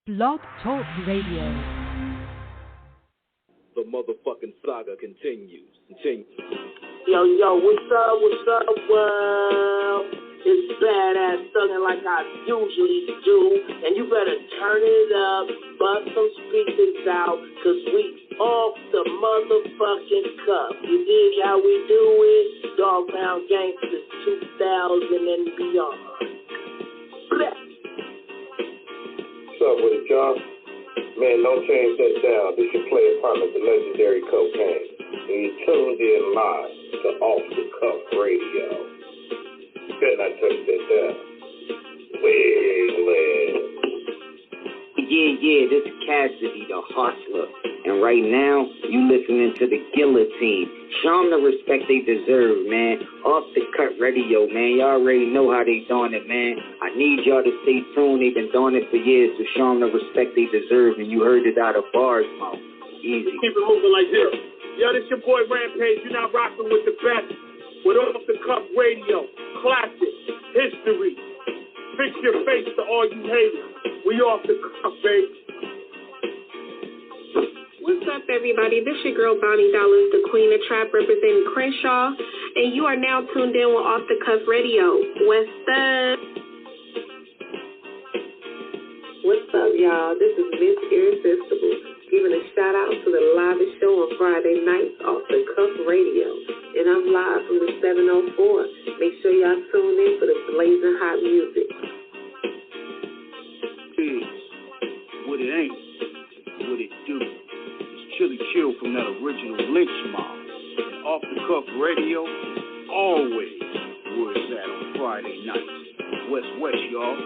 Blog Talk Radio. The motherfucking saga continues. Yo, what's up, world? It's badass thuggin' like I usually do, and you better turn it up, bust some speakers out, cause we off the motherfucking cuff. You dig how we do it? Dog Pound Gangsters 2000 and beyond. Bleh. What's up with it, John? Man, don't change that down. This your player partner, the legendary Cocaine. And you tuned in live to Off the Cuff Radio. Better not touch that down. Well. Yeah, this is Cassidy, the hustler. And right now, you listening to the Guillotine. Show them the respect they deserve, man. Off the Cut Radio, man. Y'all already know how they doing it, man. I need y'all to stay tuned. They've been doing it for years, so show them the respect they deserve. And you heard it out of bars, mouth. Easy. Keep it moving like this. Yo, this your boy Rampage. You're not rocking with the best. With Off the Cuff Radio. Classic. History. Fix your face to all you haters. We off the cuff, baby. What's up, everybody? This your girl, Bonnie Dollars, the Queen of Trap, representing Crenshaw, and you are now tuned in with Off the Cuff Radio. What's up? What's up, y'all? This is Miss Irresistible, giving a shout out to the livest show on Friday nights, Off the Cuff Radio, and I'm live from the 704. Make sure y'all tune in for the blazing hot music. What it ain't, what it do. It's Chili Chill from that original Lynch Mob. And Off the Cuff Radio, always where it's at on Friday nights. West, y'all.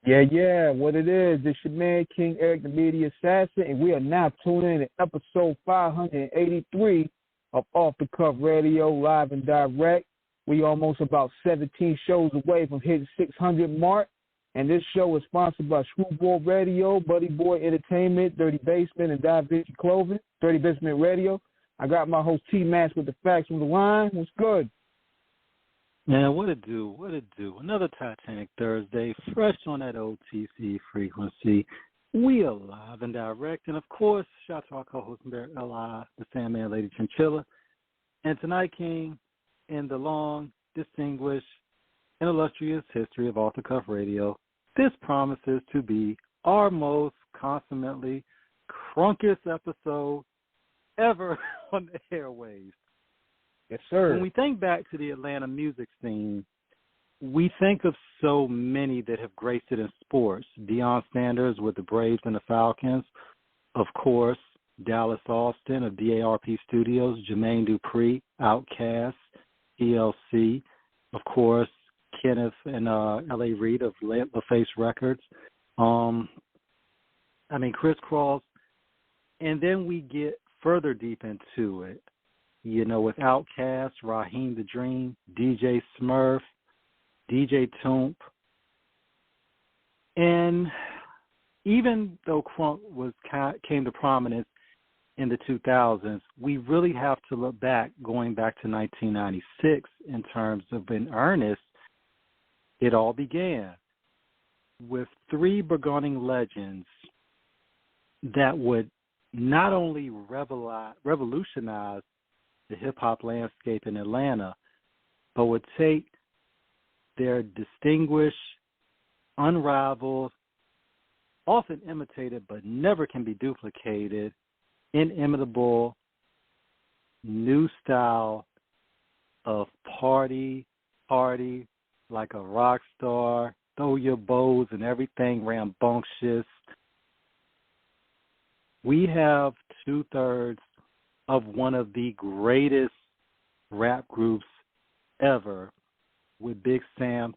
Yeah, what it is. It's your man, King Eric, the Media Assassin, and we are now tuning in to episode 583 of Off the Cuff Radio, live and direct. We almost about 17 shows away from hitting 600 mark. And this show is sponsored by Screwball Radio, Buddy Boy Entertainment, Dirty Basement, and Da Vinci Clothing, Dirty Basement Radio. I got my host T-Max with the facts on the line. What's good? Man, what it do? Another Titanic Thursday, fresh on that OTC frequency. We are live and direct. And, of course, shout out to our co-host, L.I., the Sandman, Lady Chinchilla. And tonight, King, in the long, distinguished, and illustrious history of Off the Cuff Radio, this promises to be our most consummately crunkest episode ever on the airwaves. Yes, sir. When we think back to the Atlanta music scene, we think of so many that have graced it in sports. Deion Sanders with the Braves and the Falcons. Of course, Dallas Austin of DARP Studios, Jermaine Dupri, Outkast, ELC. Of course, Kenneth and L.A. Reid of LaFace Records. Criss Cross. And then we get further deep into it, with Outkast, Raheem the Dream, DJ Smurf, DJ Toomp. And even though Crunk came to prominence in the 2000s, we really have to look back, going back to 1996 in terms of, in earnest, it all began with three beginning legends that would not only revolutionize the hip-hop landscape in Atlanta, but would take their distinguished, unrivaled, often imitated but never can be duplicated, inimitable new style of party, like a rock star, throw your bows and everything rambunctious. We have 2/3 of one of the greatest rap groups ever with Big Sam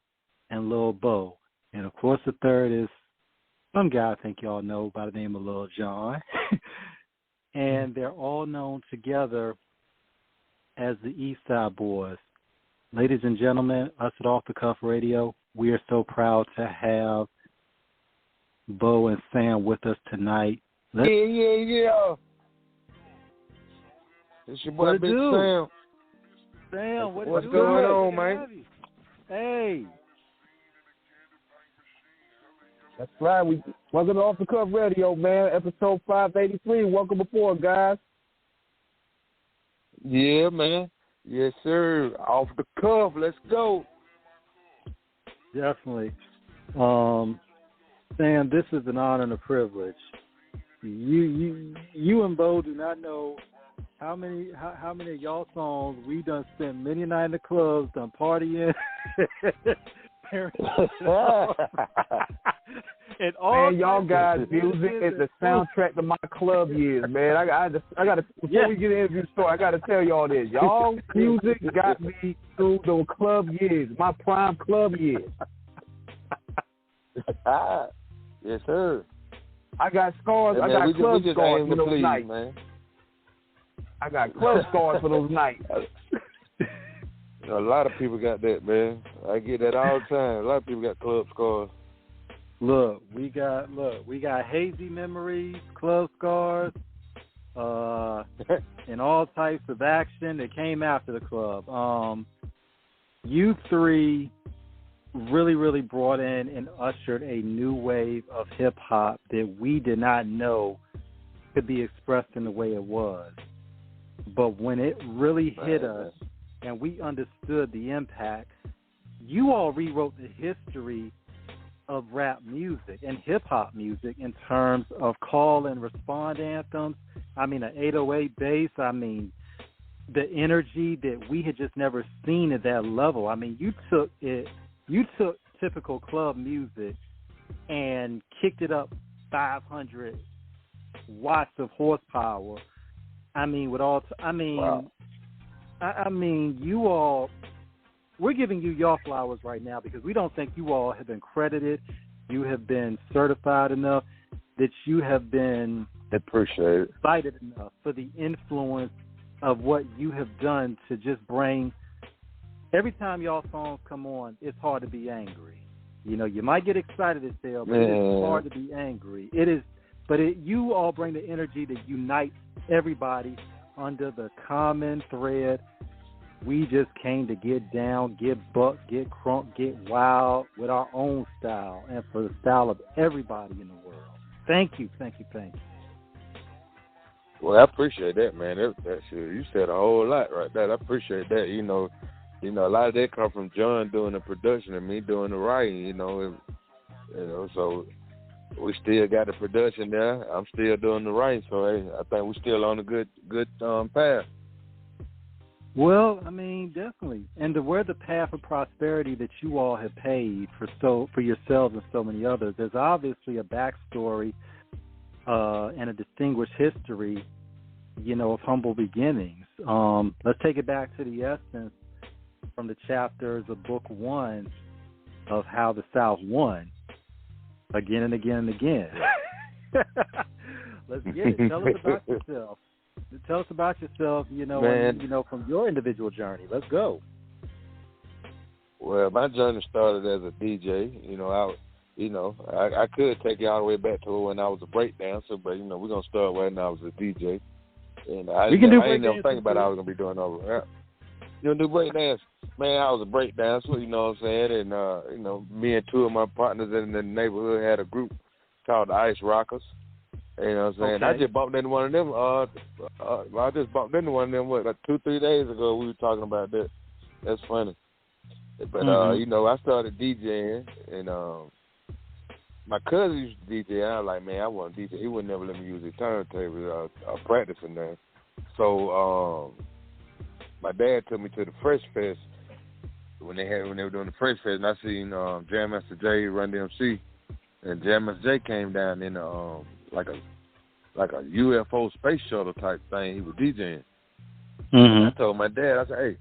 and Lil Bo. And, of course, the third is some guy I think y'all know by the name of Lil Jon. And they're all known together as the Eastside Boyz. Ladies and gentlemen, us at Off the Cuff Radio, we are so proud to have Bo and Sam with us tonight. Yeah. It's your boy, Big Sam. Sam, what's going on, man? Hey. That's right. Welcome to Off the Cuff Radio, man. Episode 583. Welcome aboard, guys. Yeah, man. Yes, sir. Off the cuff. Let's go. Definitely. Sam, this is an honor and a privilege. You and Bo do not know how many of y'all songs we done spent many a night in the clubs, done partying. And all man, y'all guys' music is the soundtrack to my club years, man. I gotta before we get the interview started, I gotta tell y'all this. Y'all music got me through the club years, my prime club years. Yes, sir. I got scars. Hey, I man, got club scars for those nights. Man. I got club scars for those nights. A lot of people got that, man. I get that all the time. A lot of people got club scars. Look, we got hazy memories, club scars, and all types of action that came after the club. You three really, really brought in and ushered a new wave of hip hop that we did not know could be expressed in the way it was. But when it really hit us and we understood the impact, you all rewrote the history of rap music and hip-hop music in terms of call and respond anthems. I mean, an 808 bass. I mean, the energy that we had just never seen at that level. I mean, you took typical club music and kicked it up 500 watts of horsepower. I mean, wow. I mean, you all, we're giving you your flowers right now because we don't think you all have been credited. You have been certified enough that you have been cited enough for the influence of what you have done to just bring. Every time y'all songs come on, it's hard to be angry. You know, you might get excited as hell, but it's hard to be angry. It is, but you all bring the energy that unites everybody under the common thread. We just came to get down, get buck, get crunk, get wild with our own style and for the style of everybody in the world. Thank you. Well, I appreciate that, man. That shit, you said a whole lot right there. I appreciate that. You know, a lot of that come from John doing the production and me doing the writing. So we still got the production there. I'm still doing the writing, so hey, I think we're still on a good path. Well, I mean, definitely. And we're the path of prosperity that you all have paid for yourselves and so many others. There's obviously a backstory and a distinguished history, of humble beginnings. Let's take it back to the essence from the chapters of Book 1 of how the South won again and again and again. Let's get it. Tell us about yourself. Tell us about yourself, from your individual journey. Let's go. Well, my journey started as a DJ. I could take you all the way back to when I was a breakdancer, but, we're going to start when I was a DJ. And I didn't never think about how I was going to be doing over. You do breakdance? Man, I was a breakdancer, you know what I'm saying? And, me and two of my partners in the neighborhood had a group called the Ice Rockers. You know what I'm saying? Okay. I just bumped into one of them. Like 2-3 days ago. We were talking about that. That's funny. But I started DJing, and my cousin used to DJ. And I was like, man, I want to DJ. He would never let me use his turntable. I practicing there. So my dad took me to the Fresh Fest when they were doing the Fresh Fest, and I seen Jam Master Jay run the MC, and Jam Master Jay came down in like a UFO space shuttle type thing. He was DJing. Mm-hmm. I told my dad, I said, hey,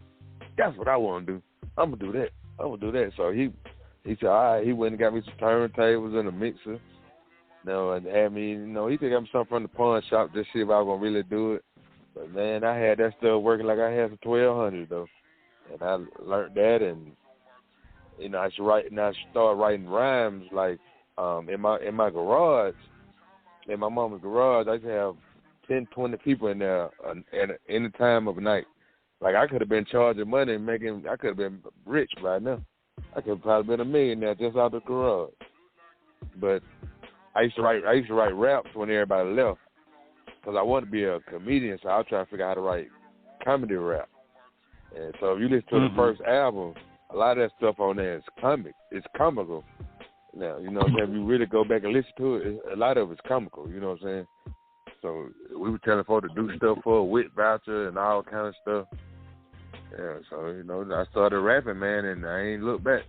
that's what I want to do. I'm going to do that. So he said, all right. He went and got me some turntables and a mixer. And had me, he took me something from the pawn shop just see if I was going to really do it. But, man, I had that stuff working like I had some 1200, though. And I learned that, and, I started writing rhymes, like, in my garage. In my mama's garage, I used to have 10, 20 people in there at any time of night. Like, I could have been charging money and I could have been rich by now. I could have probably been a millionaire just out of the garage. But I used to write raps when everybody left because I wanted to be a comedian, so I was trying to figure out how to write comedy rap. And so if you listen to the first album, a lot of that stuff on there is comical. Now, you know what I'm saying? If you really go back and listen to it, a lot of it's comical, you know what I'm saying? So we were telling folks to do stuff for a WIT voucher and all kind of stuff. Yeah, so, you know, I started rapping, man, and I ain't looked back.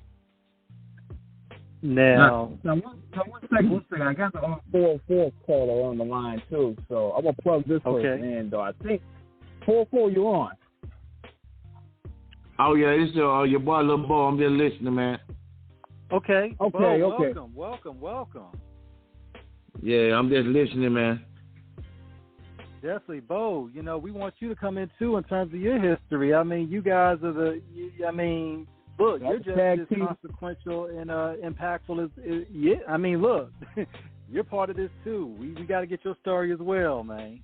Now one second. I got the 404 caller on the line, too, so I'm going to plug this person in, though. I think 404, you're on. Oh, yeah, it's your boy, Lil Bo. I'm just listening, man. Okay. Bo, welcome. Yeah, I'm just listening, man. Definitely, Bo. You know, we want you to come in too in terms of your history. I mean, you guys are look, you're just as consequential and impactful as I mean, look, you're part of this too. We got to get your story as well, man.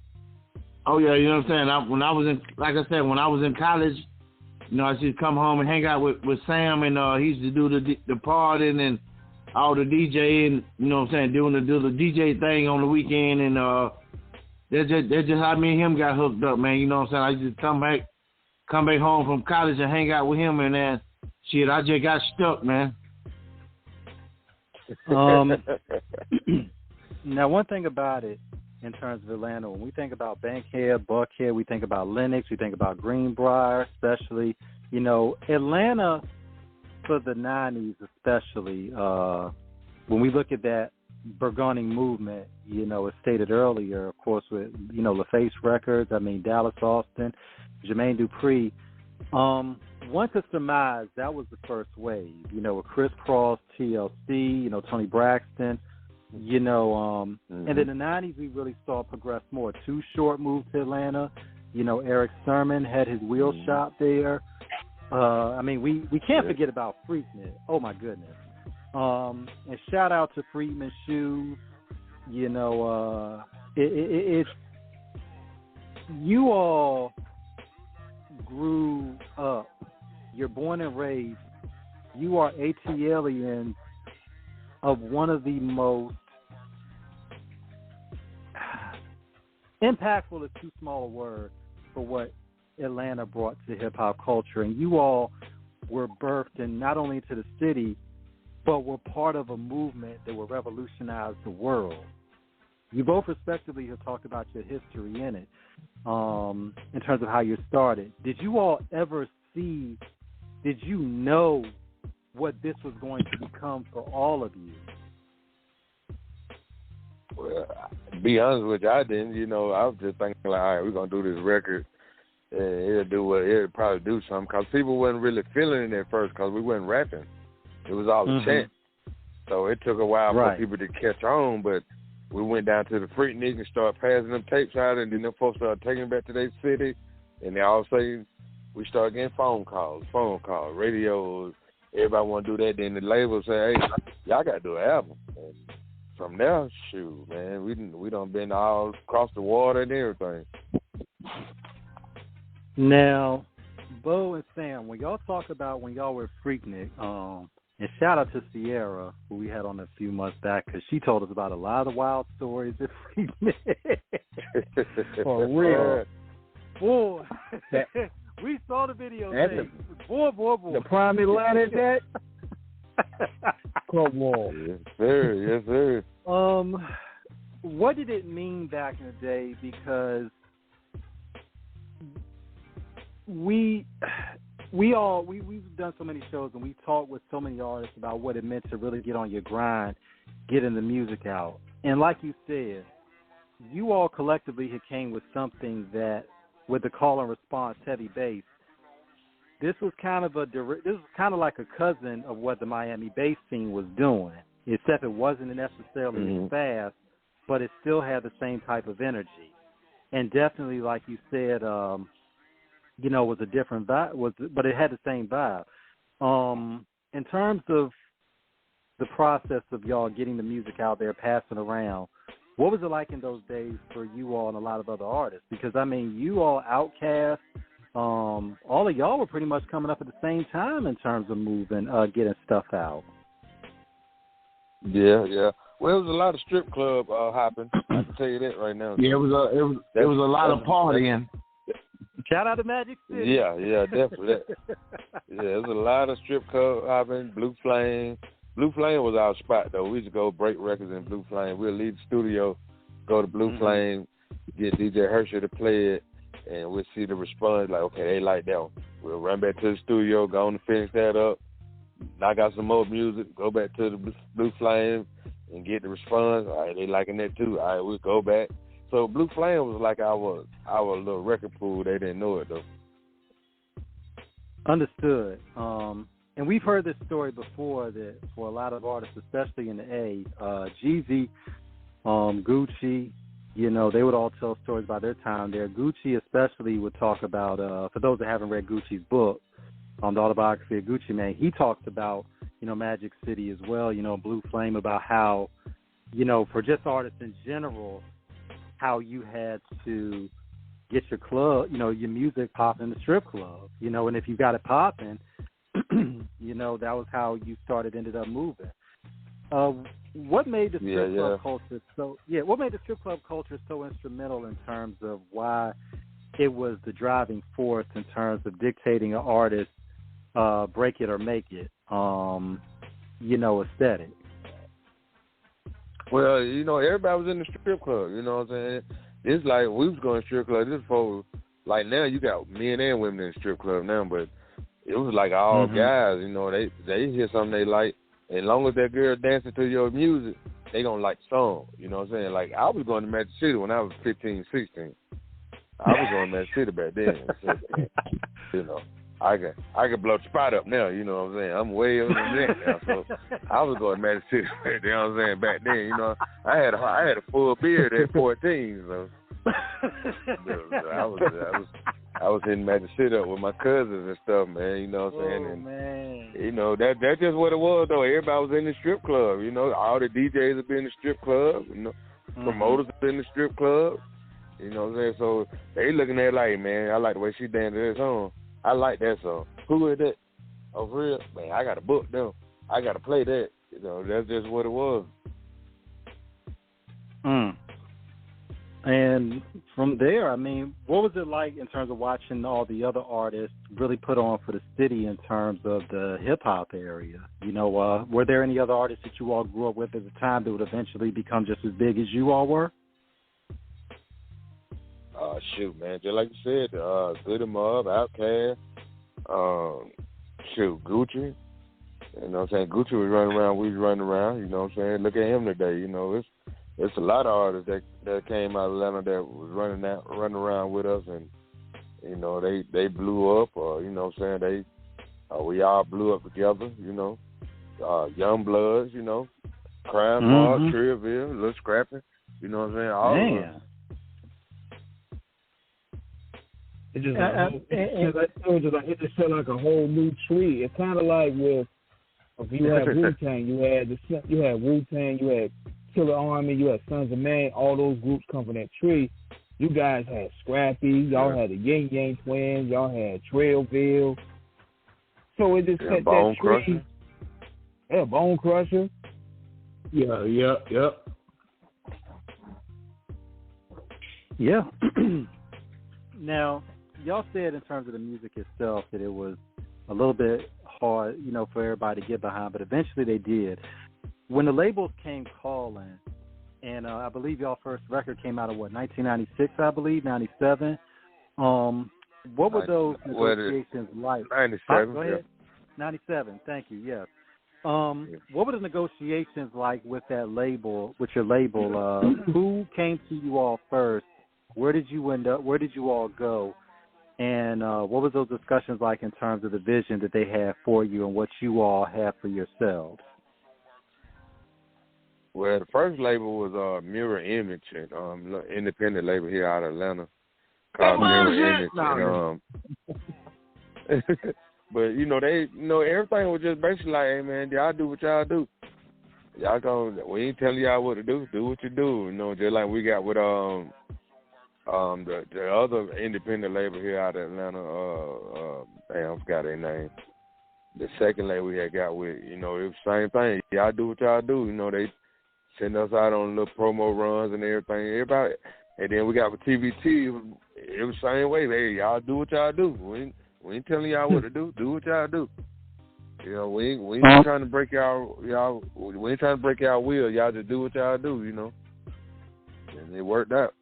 Oh yeah, you know what I'm saying. When I was in college, you know, I used to come home and hang out with Sam, and he used to do the partying and all the DJing. You know what I'm saying, do the DJ thing on the weekend, and that's just how me and him got hooked up, man. You know what I'm saying? I used to come back home from college and hang out with him, and then shit, I just got stuck, man. Now, one thing about it in terms of Atlanta, when we think about Bankhead, Buckhead, we think about Lenox, we think about Greenbrier, especially. You know, Atlanta for the 90s, especially, when we look at that Burgundy movement, you know, as stated earlier, of course, with, you know, LaFace Records, I mean, Dallas Austin, Jermaine Dupri, one could surmise that was the first wave, you know, with Criss Cross, TLC, you know, Tony Braxton, you know, and in the 90s we really saw it progress more. Too Short moved to Atlanta, you know, Eric Sermon had his wheel shop there. I mean, we can't forget about Freaknik. Oh, my goodness. And shout out to Freedman Shoes. You know, it's you all grew up. You're born and raised. You are ATLians of one of the most impactful is too small a word for what Atlanta brought to hip-hop culture. And you all were birthed in not only into the city, but were part of a movement that will revolutionize the world. You both respectively have talked about your history in it, in terms of how you started. Did you all ever see, did you know what this was going to become for all of you? Well, to be honest with you, I didn't. You know, I was just thinking, like, all right, we're going to do this record, and it'll probably do something, because people wasn't really feeling it at first, because we wasn't rapping. It was all a chant. So it took a while for people to catch on, but we went down to the Freaknik and started passing them tapes out, and then them folks started taking them back to their city, and they all say we started getting phone calls, radios. Everybody want to do that. Then the label say, hey, y'all got to do an album. And from there, shoot, man, we done been all across the water and everything. Now, Bo and Sam, when y'all talk about when y'all were Freaknik, and shout out to Sierra, who we had on a few months back, because she told us about a lot of the wild stories that Freaknik. For real. Boy, we saw the video. Boy. The prime Atlanta is that? Club Wall. Yes, sir. What did it mean back in the day? Because we've done so many shows and we talked with so many artists about what it meant to really get on your grind, getting the music out. And like you said, you all collectively had came with something that, with the call and response heavy bass, this was kind of like a cousin of what the Miami bass scene was doing, except it wasn't necessarily as fast, but it still had the same type of energy. And definitely, like you said, you know, was a different vibe, but it had the same vibe. In terms of the process of y'all getting the music out there, passing around, what was it like in those days for you all and a lot of other artists? Because, I mean, you all, Outkast, all of y'all were pretty much coming up at the same time in terms of moving, getting stuff out. Yeah. Well, it was a lot of strip club hopping. I can tell you that right now. Yeah, it was a lot of partying. Shout out to Magic City. Yeah, definitely. Yeah, it was a lot of strip club hopping. Blue Flame. Blue Flame was our spot though. We used to go break records in Blue Flame. We'll leave the studio, go to Blue Flame, get DJ Hershey to play it, and we'll see the response. Like, okay, they like that one. We'll run back to the studio, go on and finish that up, knock out some more music, go back to the Blue Flame, and get the response. All right, they liking that too. All right, we'll go back. So Blue Flame was like our little record pool. They didn't know it though. Understood. And we've heard this story before that for a lot of artists, especially in the A, Jeezy, Gucci, you know, they would all tell stories about their time there. Gucci especially would talk about, for those that haven't read Gucci's book, the autobiography of Gucci Mane, he talks about, you know, Magic City as well, you know, Blue Flame, about how, you know, for just artists in general, how you had to get your club, you know, your music popping in the strip club, you know, and if you got it popping, you know, that was how you ended up moving. What made the strip club culture what made the strip club culture so instrumental in terms of why it was the driving force in terms of dictating an artist break it or make it, you know, aesthetic? Well, you know, everybody was in the strip club, you know what I'm saying? It's like we was going to strip club. This for, like, now you got men and women in the strip club now, but it was like all guys, you know, they hear something they like. As long as that girl dancing to your music, they gonna like the song. You know what I'm saying? Like, I was going to Magic City when I was 15, 16. I was going to Magic City back then. So, you know, I can blow the spot up now. You know what I'm saying? I'm way over the neck now. So I was going to Magic City. You know what I'm saying? Back then, you know, I had a full beard at 14. So I was in Magic City up with my cousins and stuff, man. You know what I'm saying? And man. You know, that's just what it was though. Everybody was in the strip club. You know, all the DJs would be in the strip club. You know, promoters would be in the strip club. You know what I'm saying? So they looking at it like, man, I like the way she danced to that song. I like that song. Who is that? Oh, for real? Man, I got to book them. I got to play that. You know, that's just what it was. And from there, I mean, what was it like in terms of watching all the other artists really put on for the city in terms of the hip-hop area? You know, were there any other artists that you all grew up with at the time that would eventually become just as big as you all were? Shoot, man, just like you said, Good 'Em Up, Outkast, Gucci. You know what I'm saying? Gucci was running around, we was running around. You know what I'm saying? Look at him today. You know, it's a lot of artists that came out of Atlanta that was running around with us, and you know they blew up. You know what I'm saying? We all blew up together. You know, Young Bloods. You know, Crime Boss, Trillville, Lil Scrappy. You know what I'm saying? All of us. It just felt like a whole new tree. It's kind of like with if you had Wu-Tang, you had Wu-Tang, you had Killer Army, you had Sons of Man. All those groups come from that tree. You guys had Scrappy, y'all had the Yin Yang Twins, y'all had Trillville. So it just set that tree. Crusher. Yeah, Bone Crusher. Yep. Yeah. Now, y'all said in terms of the music itself that it was a little bit hard, you know, for everybody to get behind, but eventually they did. When the labels came calling, and I believe y'all first record came out of 1996, I believe, 97. What were those negotiations like? 97. Go ahead. 97. Thank you. Yes. What were the negotiations like with that label? With your label, who came to you all first? Where did you end up? Where did you all go? And what was those discussions like in terms of the vision that they had for you and what you all had for yourselves? Well, the first label was Mirror Image, an independent label here out of Atlanta called Mirror Image. But everything was just basically like, hey man, y'all do what y'all do. We ain't telling y'all what to do. Do what you do. You know, just like we got with the other independent label here out of Atlanta. I forgot their name. the second label we had got with, it was the same thing. Y'all do what y'all do. They send us out on little promo runs and everything. Everybody, and then we got with TVT. It was the same way. Hey, y'all do what y'all do. We ain't telling y'all what to do. Do what y'all do. We ain't trying to break y'all. We ain't trying to break y'all will. Y'all just do what y'all do. And it worked out.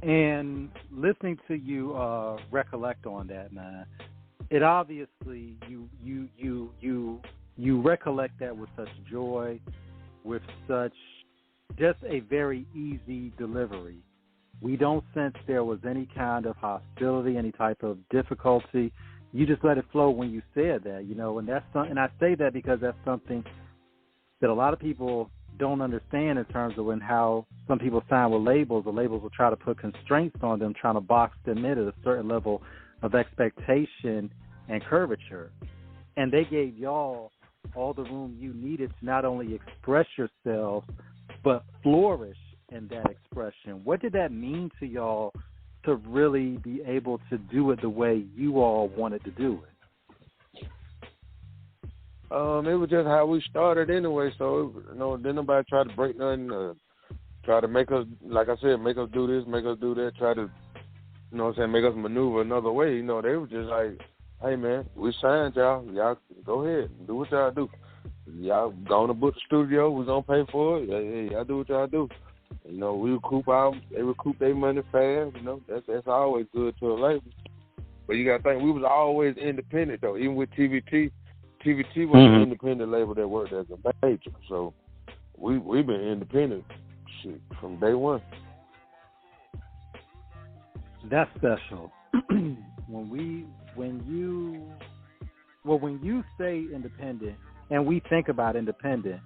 And listening to you recollect on that, man, it obviously you recollect that with such joy, with such just a very easy delivery. We don't sense there was any kind of hostility, any type of difficulty. You just let it flow when you said that, and that's and I say that because that's something that a lot of people don't understand in terms of how some people sign with labels. The labels will try to put constraints on them, trying to box them in at a certain level of expectation and curvature. And they gave y'all all the room you needed to not only express yourselves, but flourish in that expression. What did that mean to y'all to really be able to do it the way you all wanted to do it? It was just how we started anyway, so, didn't nobody try to break nothing, try to make us, like I said, make us do this, make us do that, try to, make us maneuver another way. They were just like, hey, man, we signed y'all. Y'all go ahead and do what y'all do. Y'all going to book the studio. We're going to pay for it. Hey, y'all do what y'all do. We they recoup their money fast. That's always good to a label. But you got to think, we was always independent, though, even with TVT. TVT was an independent label that worked as a major, so we've been independent from day one. That's special. When you say independent, and we think about independent,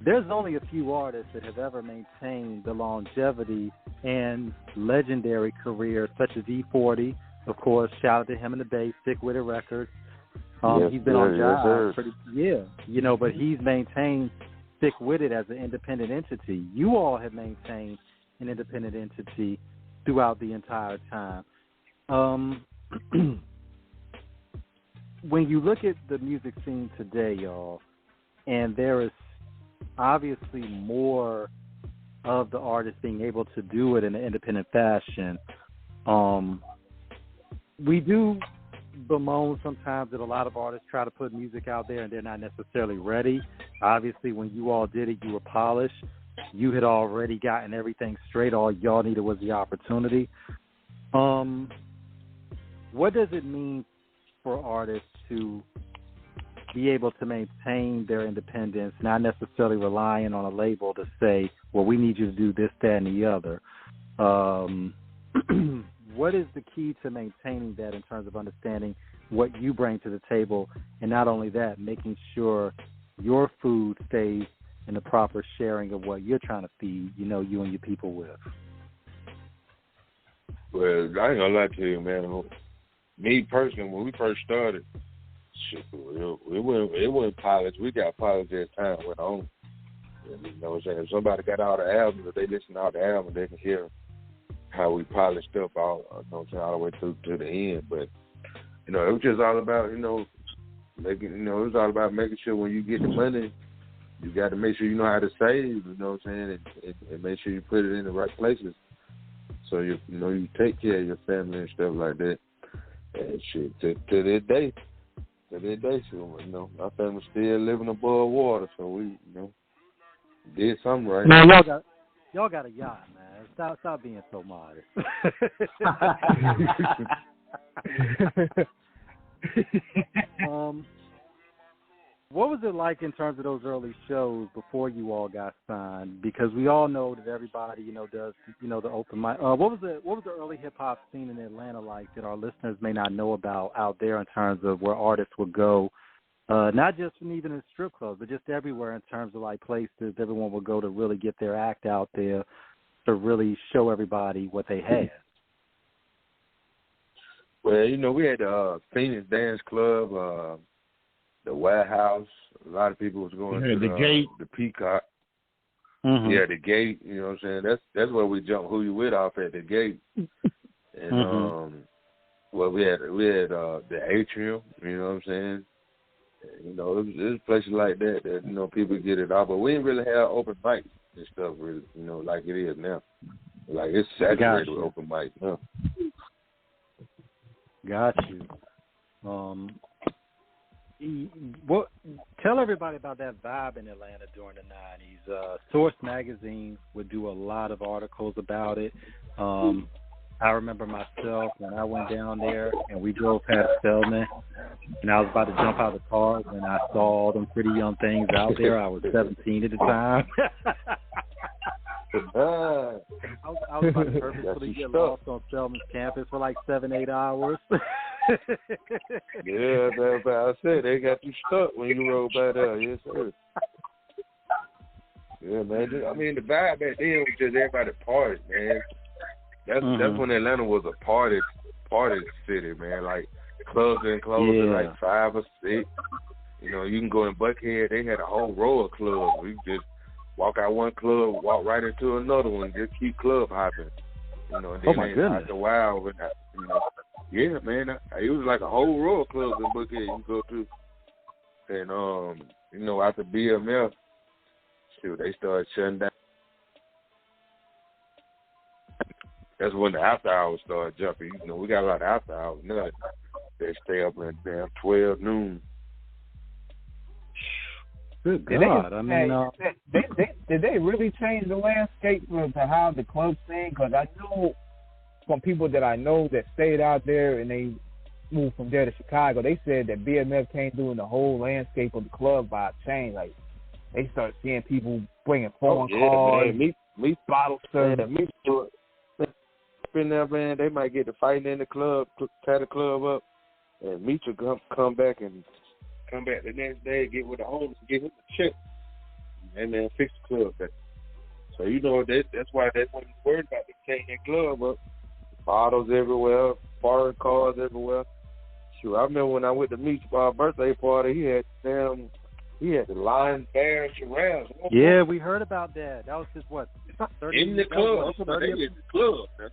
there's only a few artists that have ever maintained the longevity and legendary career, such as E40, of course. Shout out to him in the Bay, Stick With It Records. He's been on jobs, but he's maintained Stick With It as an independent entity. You all have maintained an independent entity throughout the entire time. When you look at the music scene today, y'all, and there is obviously more of the artists being able to do it in an independent fashion, we do bemoan sometimes that a lot of artists try to put music out there and they're not necessarily ready. Obviously, when you all did it, you were polished. You had already gotten everything straight. All y'all needed was the opportunity. What does it mean for artists to be able to maintain their independence, not necessarily relying on a label to say, well, we need you to do this, that, and the other? What is the key to maintaining that in terms of understanding what you bring to the table, and not only that, making sure your food stays in the proper sharing of what you're trying to feed, you and your people with? Well, I ain't gonna lie to you, man. Me personally, when we first started, it wasn't polished. We got polished as time went on. And, if somebody got all the albums, if they listen to all the albums, they can hear how we polished up all the way through to the end. But it was just all about making it was all about making sure when you get the money, you got to make sure you know how to save. And make sure you put it in the right places. So you take care of your family and stuff like that. And shit, to this day, our family's still living above water. So we did something right. Man, y'all got a yacht, man. Stop being so modest. What was it like in terms of those early shows before you all got signed? Because we all know that everybody, does, the open mic. What was the early hip hop scene in Atlanta like that our listeners may not know about out there in terms of where artists would go, not just even in strip clubs, but just everywhere in terms of like places everyone would go to really get their act out there, to really show everybody what they had? Well, we had the Phoenix Dance Club, the Warehouse. A lot of people was going to the Gate, the Peacock. Mm-hmm. Yeah, the Gate. You know what I'm saying? That's where we jump Who You With off at the Gate. And Well, we had the Atrium, you know what I'm saying? You know, there's places like that you know, people get it off, but we didn't really have open mics and stuff, really, you know, like it is now. Like, it's saturated with open mics now. Got you. Tell everybody about that vibe in Atlanta during the 90s. Source Magazine would do a lot of articles about it. I remember myself when I went down there and we drove past Spelman and I was about to jump out of the car when I saw all them pretty young things out there. I was 17 at the time. I was about to purposely get lost on Spelman's campus for like 7-8 hours. Yeah, that's what I said. They got you stuck when you rode by there. Yes, sir. Yeah, man. I mean, the vibe back then was just everybody party, man. That's when Atlanta was a party city, man. Like, clubs didn't close at like 5 or 6. You know, you can go in Buckhead. They had a whole row of clubs. We just walk out one club, walk right into another one, just keep club hopping. You know, and then after a while, you know, yeah, man, it was like a whole row of clubs in Buckhead you can go to. And, you know, after BMF, shoot, they started shutting down. That's when the after hours started jumping. You know, we got a lot of after hours now. They stay up at damn 12 noon. Good God! I mean, did they really change the landscape to how the club scene? Because I know from people that I know that stayed out there and they moved from there to Chicago, they said that BMF came through and the whole landscape of the club vibe changed. Like, they started seeing people bringing phone calls, me bottle service. Me in there, man, they might get to fighting in the club, tie the club up, and Meech will come back the next day, get with the owners, give him a check, and then fix the club back. So, you know, that's why they wasn't worried about taking that club up. Bottles everywhere, foreign cars everywhere. Shoot, I remember when I went to Meech's birthday party, he had the lion, bear, and giraffes. Yeah, we heard about that. That was just what? 30 in the club. They in the club, man.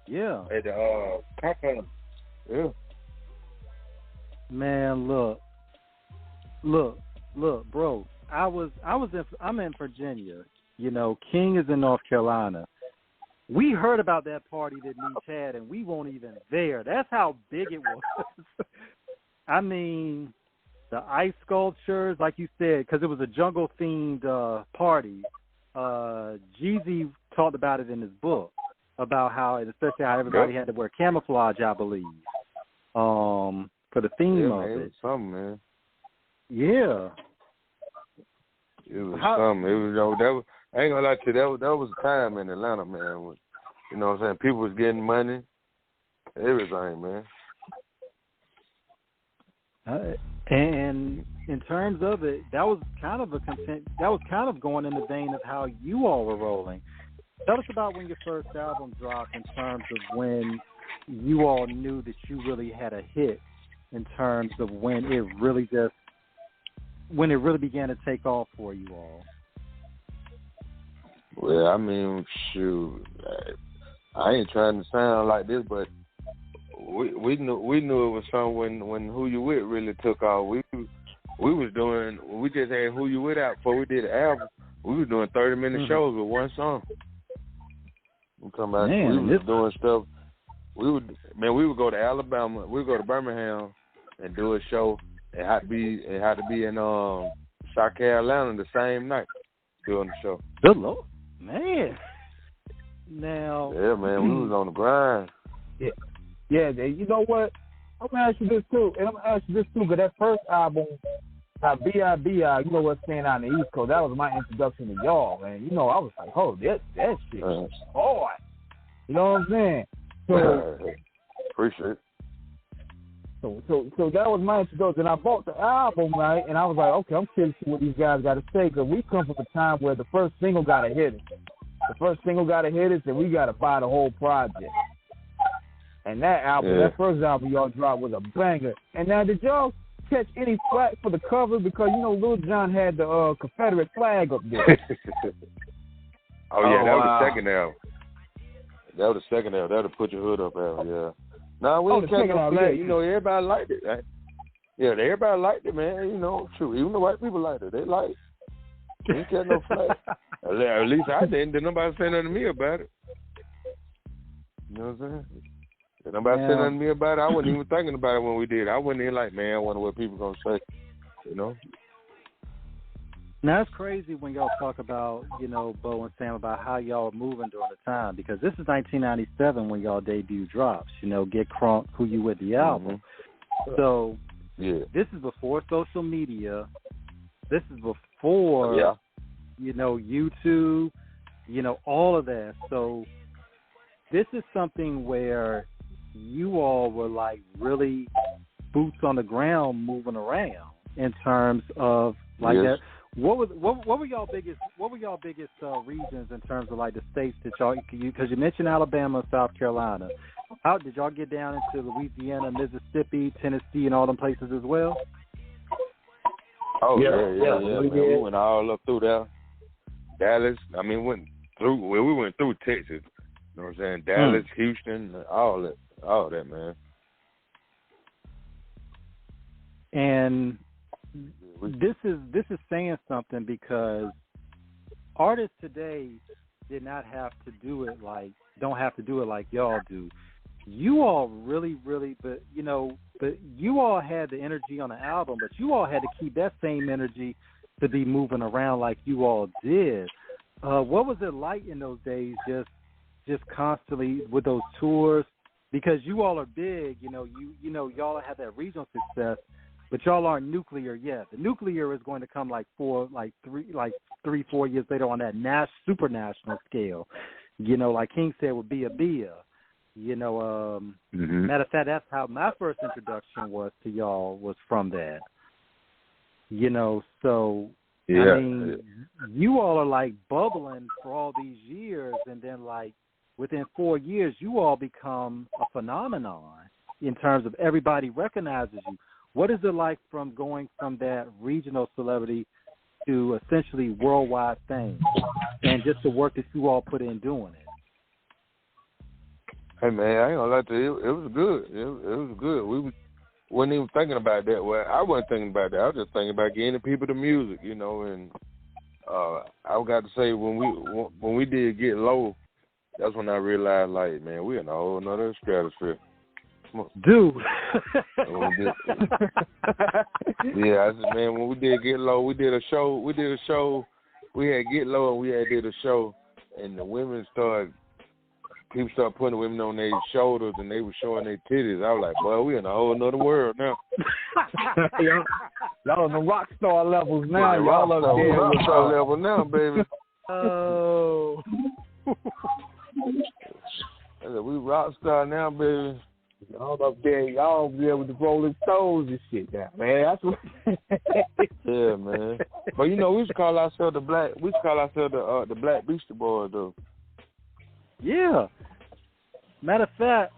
Yeah. At the compound. Yeah. Man, look, bro. I'm in Virginia. You know, King is in North Carolina. We heard about that party that Meech had, and we weren't even there. That's how big it was. I mean, the ice sculptures, like you said, because it was a jungle-themed party. Jeezy talked about it in his book, about how, especially how everybody had to wear camouflage, I believe, for the theme of it. It was something, man. Yeah. It was something. It was, I ain't gonna lie to you, that was a time in Atlanta, man. When, you know what I'm saying? People was getting money, everything, man. And in terms of it, that was kind of going in the vein of how you all were rolling. Tell us about when your first album dropped, in terms of when you all knew that you really had a hit, in terms of when it really began to take off for you all. Well, I mean, shoot, I ain't trying to sound like this, but we knew it was something when Who You With really took off. We just had Who You With out before we did the album. We was doing 30-minute shows with one song. I'm talking about we was doing stuff. We would go to Alabama, we would go to Birmingham and do a show. It had to be in South Carolina the same night doing the show. Good Lord, man. Now, yeah, man, we was on the grind. Yeah. You know what? I'm gonna ask you this too, because that first album, B.I.B.I., you know what's saying on the East Coast, that was my introduction to y'all, man. You know, I was like, oh, that shit is hard. You know what I'm saying? So appreciate it. So that was my introduction. I bought the album, right, and I was like, okay, I'm curious to see what these guys got to say, because we come from a time where the first single got to hit us. And we got to buy the whole project. And that album, that first album y'all dropped was a banger. And now, did y'all catch any flack for the cover? Because, you know, Lil Jon had the Confederate flag up there. That was the second album. That was the Put Your Hood Up album, yeah. No, we ain't catching no that. fleas. You know, everybody liked it. Right? Yeah, everybody liked it, man. You know, true. Even the white people liked it. They liked it. We ain't catching no fleas. At least I didn't. Did nobody say nothing to me about it? You know what I'm saying? Did nobody say nothing to me about it? I wasn't even thinking about it when we did it. I wasn't even like, man, I wonder what people gonna say. You know? Now, it's crazy when y'all talk about, you know, Bo and Sam, about how y'all were moving during the time, because this is 1997 when y'all debut drops, you know, Get Crunk, Who You With, the album. So, this is before social media. This is before, you know, YouTube, you know, all of that. So, this is something where you all were, like, really boots on the ground moving around in terms of, like, that. What were y'all biggest regions in terms of like the states that y'all, because you mentioned Alabama and South Carolina. How did y'all get down into Louisiana, Mississippi, Tennessee, and all them places as well? Oh yeah. We went all up through there. Dallas. I mean, we went through Texas. You know what I'm saying? Dallas, Houston, all that, man. And this is saying something, because artists today don't have to do it like y'all do. You all really, but you all had the energy on the album, but you all had to keep that same energy to be moving around like you all did. What was it like in those days, just constantly with those tours? Because you all are big, y'all have that regional success. But y'all aren't nuclear yet. The nuclear is going to come 3-4 years later on that super national scale. You know, like King said, with Bia. You know, matter of fact, that's how my first introduction was to y'all, was from that. You know, so I mean, you all are like bubbling for all these years, and then like within 4 years, you all become a phenomenon in terms of everybody recognizes you. What is it like from going from that regional celebrity to essentially worldwide fame, and just the work that you all put in doing it? Hey, man, I ain't gonna lie to you. It was good. It was good. We wasn't even thinking about that. Well, I wasn't thinking about that. I was just thinking about getting the people the music, you know. And I got to say, when we did Get Low, that's when I realized, like, man, we in a whole nother stratosphere. Dude. Yeah, I said, man, when we did Get Low, we did a show. We had Get Low and we had did a show, and the women people started putting the women on their shoulders and they were showing their titties. I was like, boy, we in a whole nother world now. Y'all on the rock star levels now. Y'all on the rock star level now, baby. Oh. I said, we rock star now, baby. Y'all up there, y'all be able to Rolling Stones and shit now, man. That's what. Yeah, man. But you know, we used to call ourselves the Black Beastie Boys, though. Yeah. Matter of fact,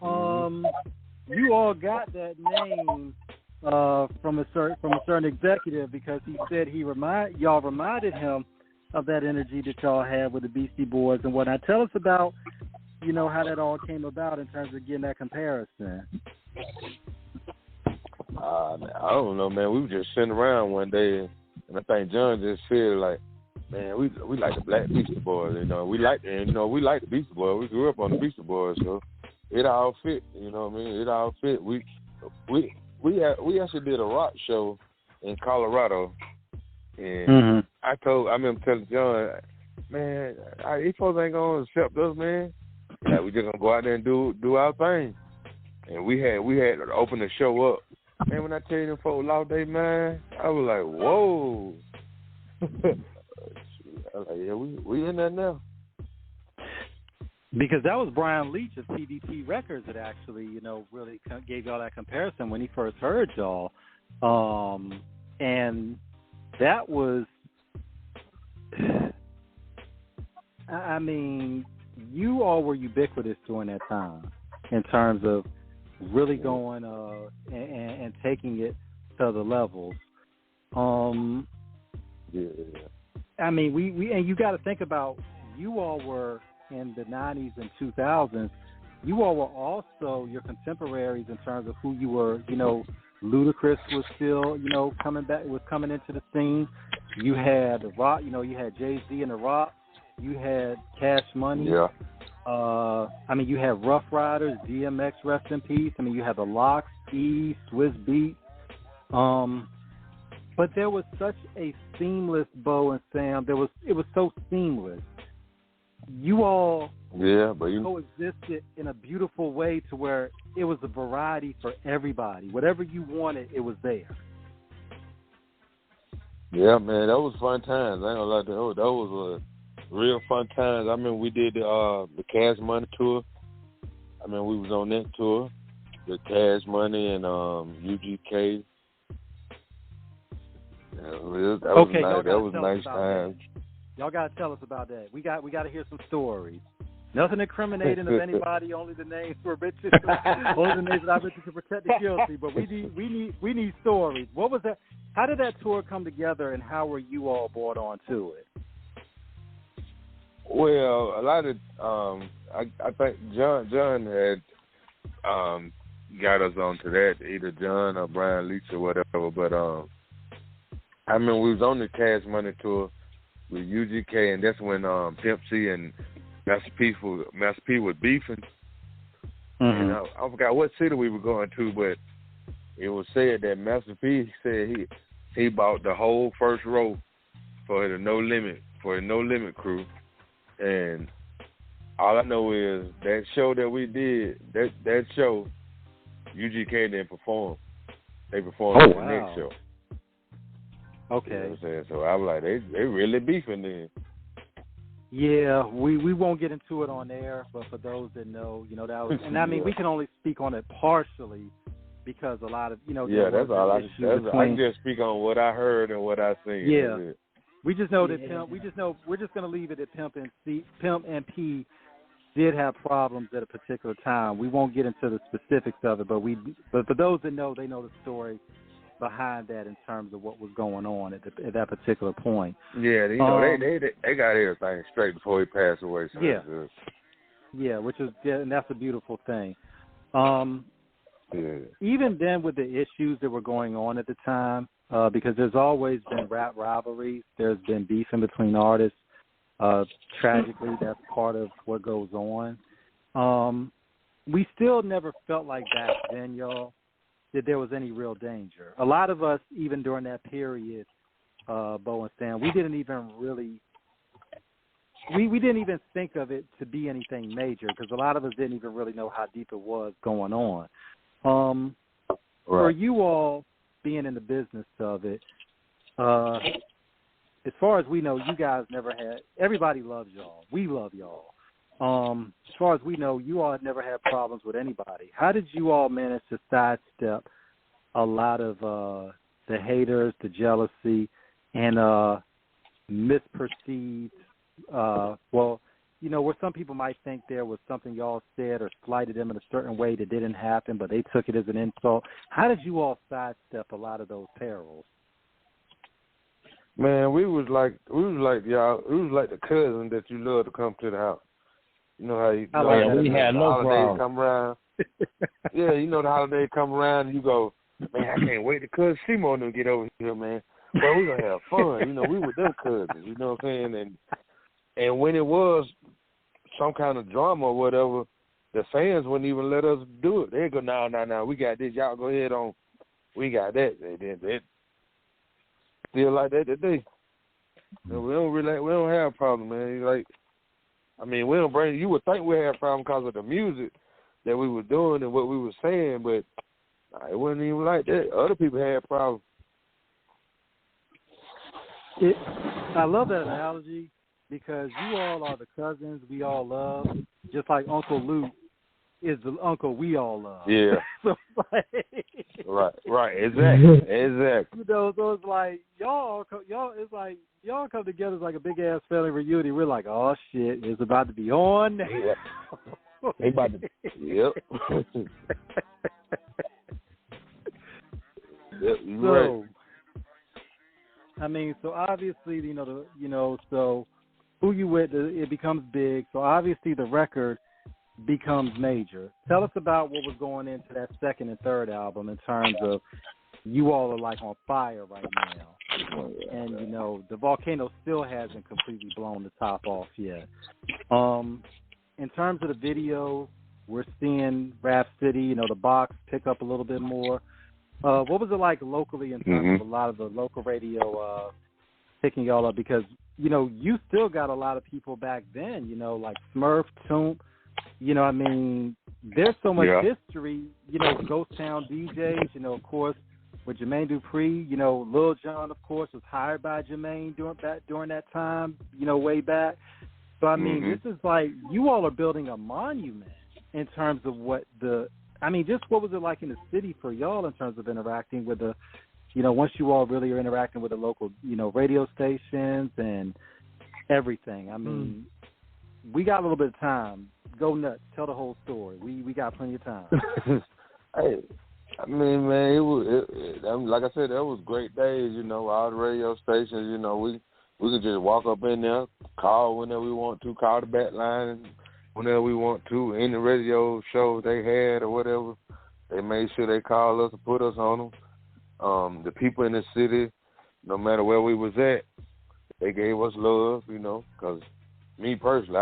you all got that name from a certain executive, because he said y'all reminded him of that energy that y'all had with the Beastie Boys and whatnot. Tell us about, you know, how that all came about in terms of getting that comparison. I don't know, man. We were just sitting around one day, and I think John just said, like, man, we like the Black Beastie Boys, you know. We like the Beastie Boys. We grew up on the Beastie Boys, so it all fit, you know what I mean? It all fit. We actually did a rock show in Colorado, and I remember telling John, man, these folks ain't gonna accept us, man. Like, we just gonna go out there and do our thing. And we had to open the show up. Man, when I tell you them folks lost their mind, I was like, whoa. I was like, yeah, we in there now. Because that was Brian Leach of TDT Records that actually, you know, really gave y'all that comparison when he first heard y'all. And that was, I mean, you all were ubiquitous during that time in terms of really going and taking it to the levels. I mean, we and you got to think about, you all were in the 90s and 2000s you all were also your contemporaries in terms of who you were. You know, Ludacris was still, you know, coming into the scene. You had The Rock, you know, you had Jay-Z and The Rock. You had Cash Money. Yeah. I mean, you had Rough Riders, DMX, rest in peace. I mean, you had the Locks, E, Swiss Beat. But there was such a seamless, Bo and Sam. It was so seamless. You all coexisted in a beautiful way to where it was a variety for everybody. Whatever you wanted, it was there. Yeah, man, that was fun times. I ain't gonna lie, that was real fun times. I mean, we did the Cash Money tour. I mean, we was on that tour, the Cash Money and UGK. Yeah, that was nice times. Y'all gotta tell us about that. We got to hear some stories. Nothing incriminating of anybody. Only the names we're mentioned. Only the names that I mentioned to protect the guilty. But we need stories. What was that? How did that tour come together, and how were you all brought on to it? Well, a lot of I think John had got us onto that, either John or Brian Leach or whatever. But I mean, we was on the Cash Money tour with UGK, and that's when Pimp C and Master P was beefing. Mm-hmm. And I forgot what city we were going to, but it was said that Master P said he bought the whole first row for the No Limit crew. And all I know is that show that we did, that show, UGK didn't perform. They performed the next show. Okay. You know what I'm saying? So I was like, they really beefing then. Yeah, we won't get into it on air, but for those that know, you know, that was, and I mean, we can only speak on it partially because a lot of, you know, yeah, that's all I can just speak on what I heard and what I seen. Yeah. We just know that Pimp. We just know we're just going to leave it at Pimp and P did have problems at a particular time. We won't get into the specifics of it, but for those that know, they know the story behind that in terms of what was going on at that particular point. Yeah, you know, they got everything straight before he passed away. So yeah, which is and that's a beautiful thing. Yeah. Even then, with the issues that were going on at the time. Because there's always been rap rivalries. There's been beef in between artists. Tragically, that's part of what goes on. We still never felt like back then, y'all, that there was any real danger. A lot of us, even during that period, Bo and Stan, we didn't even really we didn't even think of it to be anything major because a lot of us didn't even really know how deep it was going on. For you all, being in the business of it, as far as we know, you guys never had. Everybody loves y'all. We love y'all. As far as we know, you all had never had problems with anybody. How did you all manage to sidestep a lot of the haters, the jealousy, and misperceived? Well, you know, where some people might think there was something y'all said or slighted them in a certain way that didn't happen, but they took it as an insult. How did you all sidestep a lot of those perils? Man, we was like y'all. We was like the cousin that you love to come to the house. You know how we had no problem. Come around. Yeah, you know the holiday come around and you go, man, I can't wait to cousin Seymour and them get over here, man. Well, we gonna have fun. You know, we with them cousins. You know what I'm saying? And when it was some kind of drama or whatever, the fans wouldn't even let us do it. They'd go, no, we got this. Y'all go ahead on. We got that. They still like that today. And we don't have a problem, man. Like, I mean, we don't bring. You would think we had a problem because of the music that we were doing and what we were saying, but it wasn't even like that. Other people had problems. I love that analogy. Because you all are the cousins we all love, just like Uncle Luke is the uncle we all love. Yeah. So right, exactly. You know, so it's like y'all come together as like a big ass family reunion. We're like, oh shit, it's about to be on. Yeah. They about to. Yep. Yep. So, right. I mean, so obviously, so who you with, it becomes big. So obviously the record becomes major. Tell us about what was going into that second and third album in terms of you all are like on fire right now. And, you know, the volcano still hasn't completely blown the top off yet. In terms of the video, we're seeing Rap City, you know, the box pick up a little bit more. What was it like locally in terms of a lot of the local radio picking y'all up? Because, you know, you still got a lot of people back then, you know, like Smurf, Toomp, you know, I mean, there's so much history, you know, Ghost Town DJs, you know, of course, with Jermaine Dupri, you know, Lil Jon, of course, was hired by Jermaine during that time, you know, way back. So, I mean, this is like, you all are building a monument in terms of what just what was it like in the city for y'all in terms of interacting with the, you know, once you all really are interacting with the local, you know, radio stations and everything. I mean, we got a little bit of time. Go nuts. Tell the whole story. We got plenty of time. Hey, I mean, man, it was like I said, that was great days. You know, all the radio stations. You know, we could just walk up in there, call whenever we want to, call the back line whenever we want to. Any radio shows they had or whatever, they made sure they called us and put us on them. The people in the city, no matter where we was at, they gave us love. You know, because me personally,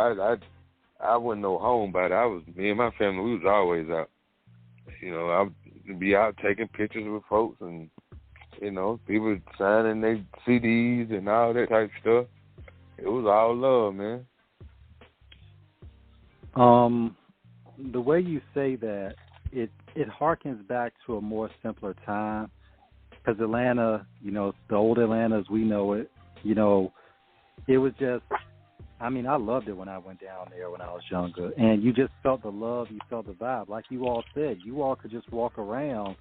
I wasn't no homebody. Me and my family, we was always out. You know, I'd be out taking pictures with folks and, you know, people signing their CDs and all that type of stuff. It was all love, man. The way you say that, it harkens back to a more simpler time. Because Atlanta, you know, the old Atlanta as we know it, you know, it was just, I mean, I loved it when I went down there when I was younger. And you just felt the love, you felt the vibe. Like you all said, you all could just walk around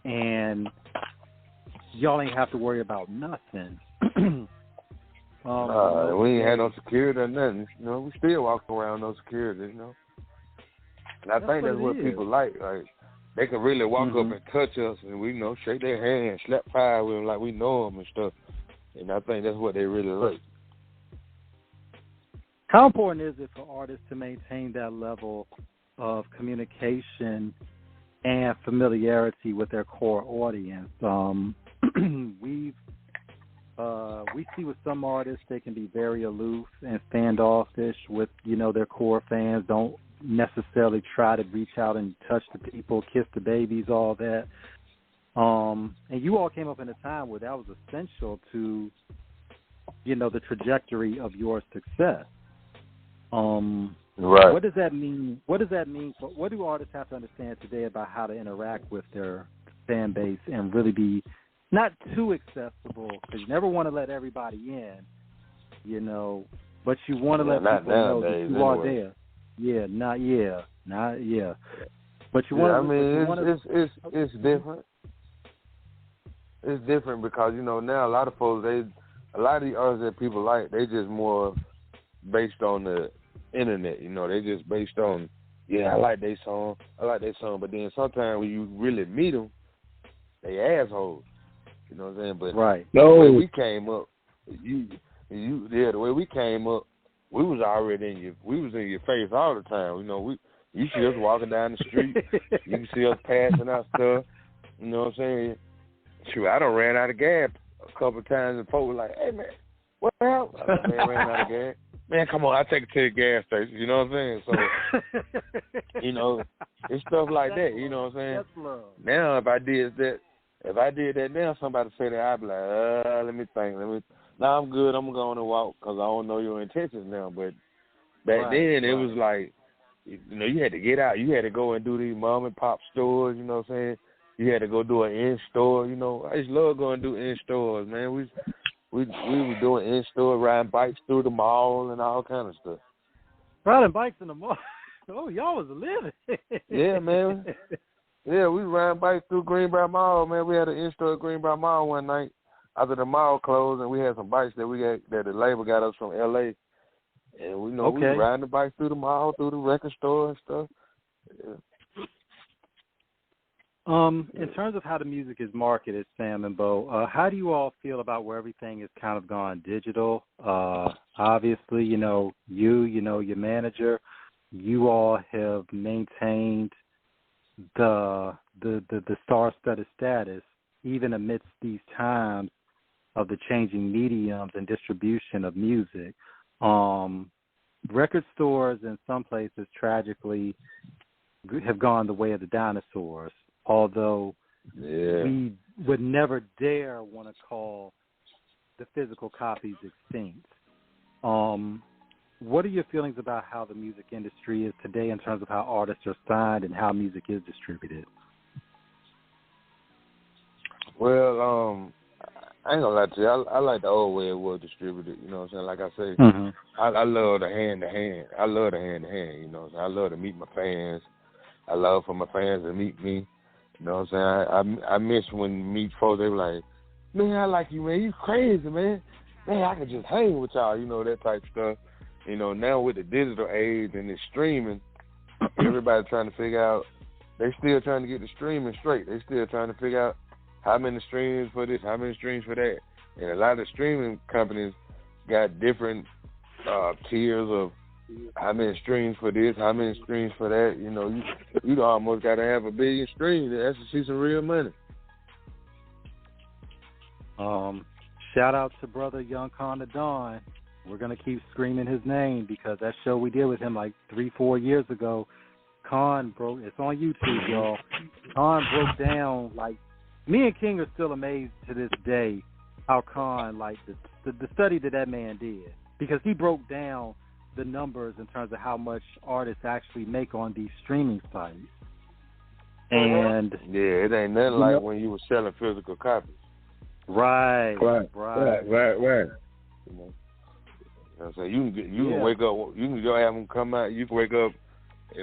and y'all ain't have to worry about nothing. We ain't had no security or nothing. You know, we still walk around no security, you know. And I think that's what people like. Like, they can really walk up and touch us and we, you know, shake their hand, slap pie with them like we know them and stuff. And I think that's what they really like. How important is it for artists to maintain that level of communication and familiarity with their core audience? We see with some artists they can be very aloof and standoffish with, you know, their core fans, don't necessarily try to reach out and touch the people, kiss the babies, all that. And you all came up in a time where that was essential to, you know, the trajectory of your success. Right. What does that mean? What do artists have to understand today about how to interact with their fan base and really be not too accessible? Because you never want to let everybody in, you know, but you want to let people know that you are there. But you want. I mean, it's different. It's different because, you know, now a lot of folks, a lot of the artists that people like, they just more based on the internet, you know. They just based on, I like their song, but then sometimes when you really meet them, they assholes, you know what I'm saying? But the way we came up, the way we came up, we was already we was in your face all the time, you know. You see us walking down the street, you can see us passing out stuff, you know what I'm saying? True, I done ran out of gas a couple of times and folks were like, hey man, what the hell? I ran out of gas. Man, come on, I'll take it to the gas station, you know what I'm saying? So, you know, it's stuff like that, you know what I'm saying? That's love. Now, if I did that now, somebody say that, I'd be like, let me think. Nah, I'm good, I'm going to walk because I don't know your intentions now. But back then, it was like, you know, you had to get out. You had to go and do these mom and pop stores, you know what I'm saying? You had to go do an in-store, you know. I used to love going to do in-stores, man. We were doing in-store, riding bikes through the mall and all kind of stuff. Riding bikes in the mall? Oh, y'all was living. Yeah, man. Yeah, we riding bikes through Greenbrier Mall, man. We had an in-store at Greenbrier Mall one night after the mall closed, and we had some bikes that the label got us from L.A., and we know we were riding the bikes through the mall, through the record store and stuff. Yeah. In terms of how the music is marketed, Sam and Bo, how do you all feel about where everything is kind of gone digital? Obviously, you know, your manager, you all have maintained the star-studded status even amidst these times of the changing mediums and distribution of music. Record stores in some places tragically have gone the way of the dinosaurs, although we would never dare want to call the physical copies extinct. What are your feelings about how the music industry is today in terms of how artists are signed and how music is distributed? Well, I ain't gonna lie to you. I like the old way it was distributed. You know what I'm saying? Like I say, I love the hand to hand. I love the hand to hand. You know what I'm saying? I love to meet my fans. I love for my fans to meet me. You know what I'm saying? I miss when meet folks. They were like, "Man, I like you, man. You crazy, man. Man, I could just hang with y'all." You know, that type of stuff. You know, now with the digital age and the streaming, everybody trying to figure out. They still trying to get the streaming straight. They still trying to figure out how many streams for this, how many streams for that. And a lot of streaming companies got different tiers of how many streams for this, how many streams for that. You know, you almost got to have 1 billion streams to actually see some real money. Shout out to brother Young Con the Don. We're going to keep screaming his name because that show we did with him like 3-4 years ago, Con broke, it's on YouTube, y'all. Con broke down, like, me and King are still amazed to this day how Con, like, the study that man did, because he broke down the numbers in terms of how much artists actually make on these streaming sites. And yeah, it ain't nothing like when you were selling physical copies. Right. You know, so you can wake up, you can go have them come out. You can wake up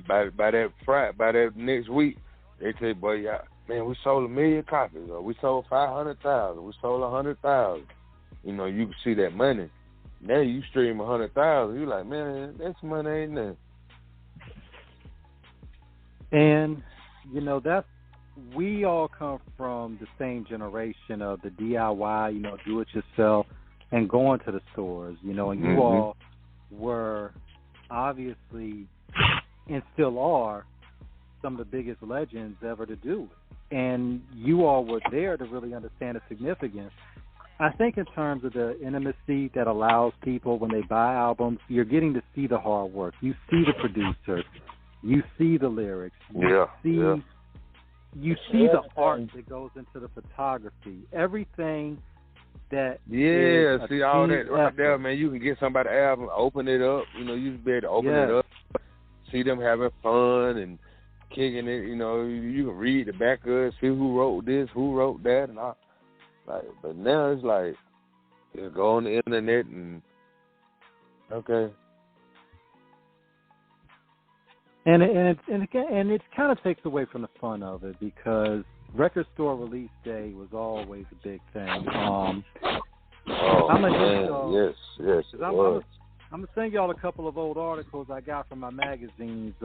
by that Friday, by that next week. They tell you, boy, yeah, man, we sold 1 million copies, or we sold 500,000, we sold 100,000. You know, you can see that money. Now you stream 100,000, you like, man, that's money, ain't nothing. And you know, we all come from the same generation of the DIY, you know, do it yourself, and going to the stores, you know, and you all were obviously and still are some of the biggest legends ever to do it. And you all were there to really understand the significance. I think in terms of the intimacy that allows people when they buy albums, you're getting to see the hard work. You see the producers. You see the lyrics. You see the art that goes into the photography. Everything that see all that right there, man. You can get somebody's album, open it up. You know, you can be able to open it up, see them having fun and kicking it. You know, you can read the back of it, see who wrote this, who wrote that, and all. Like, but now it's like you go on the internet and okay. And it kind of takes away from the fun of it because record store release day was always a big thing. I'm gonna send y'all a couple of old articles I got from my magazines,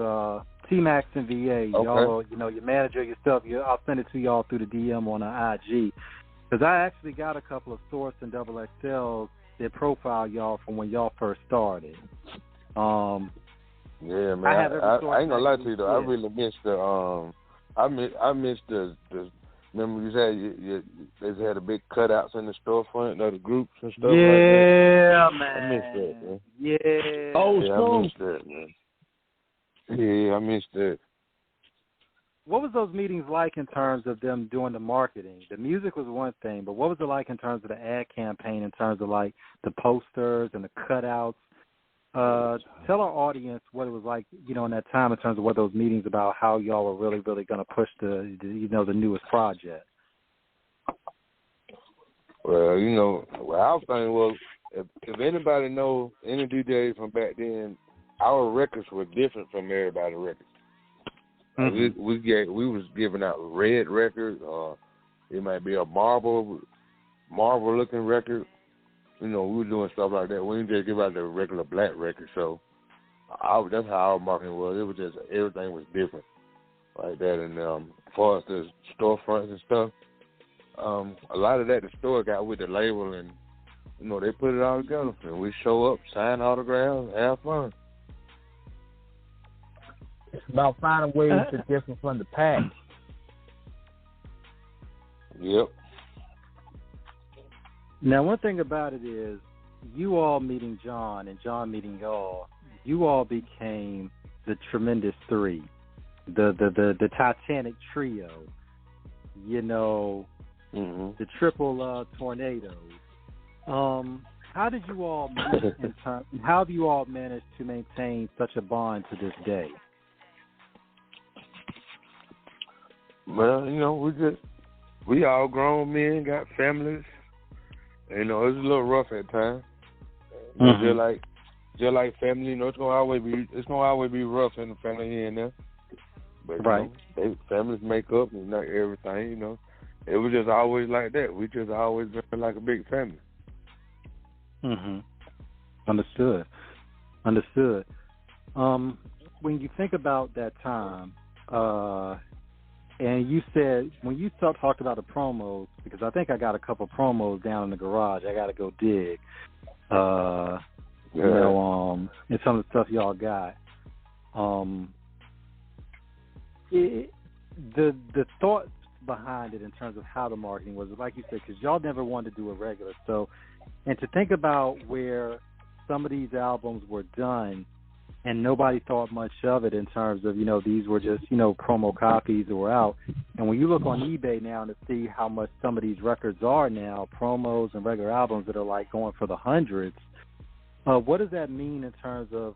T-Max and VA. Y'all, you know, your manager, your stuff. I'll send it to y'all through the DM on IG because I actually got a couple of Source and XXLs that profile y'all from when y'all first started. Yeah, man. I ain't gonna lie to you though. I really missed the I missed the remember you they had the big cutouts in the storefront of the groups and stuff like that. Man. I missed that, man. Yeah. I missed that, man. Yeah, I missed that. What was those meetings like in terms of them doing the marketing? The music was one thing, but what was it like in terms of the ad campaign, in terms of like the posters and the cutouts? Tell our audience what it was like, you know, in that time in terms of what those meetings about how y'all were really, really going to push the newest project. Well, you know, our thing was, if anybody know any DJ from back then, our records were different from everybody's records. We was giving out red records, or it might be a marble looking record. You know, we were doing stuff like that. We didn't just give out the regular black record. So that's how our marketing was. It was just everything was different like that. And as far as the storefronts and stuff, a lot of that the store got with the label, and you know they put it all together. And we show up, sign autographs, have fun. about finding ways to differ from the pack. Yep. Now, one thing about it is, you all meeting John and John meeting y'all, you all became the Tremendous Three, the Titanic Trio, you know, the Triple Tornadoes. How did you all meet how have you all managed to maintain such a bond to this day? Well, you know, we all grown men, got families. You know, it's a little rough at times. You know, just like family, you know, it's gonna always be rough in the family here and there. But right, you know, families make up and not everything. You know, it was just always like that. We just always been like a big family. Understood. When you think about that time, and you said when you talked about the promos, because I think I got a couple promos down in the garage. I got to go dig. You know, and some of the stuff y'all got. The thoughts behind it in terms of how the marketing was, like you said, because y'all never wanted to do a regular. So, and to think about where some of these albums were done and nobody thought much of it in terms of, you know, these were just, you know, promo copies that were out. And when you look on eBay now to see how much some of these records are now, promos and regular albums that are like going for the hundreds, what does that mean in terms of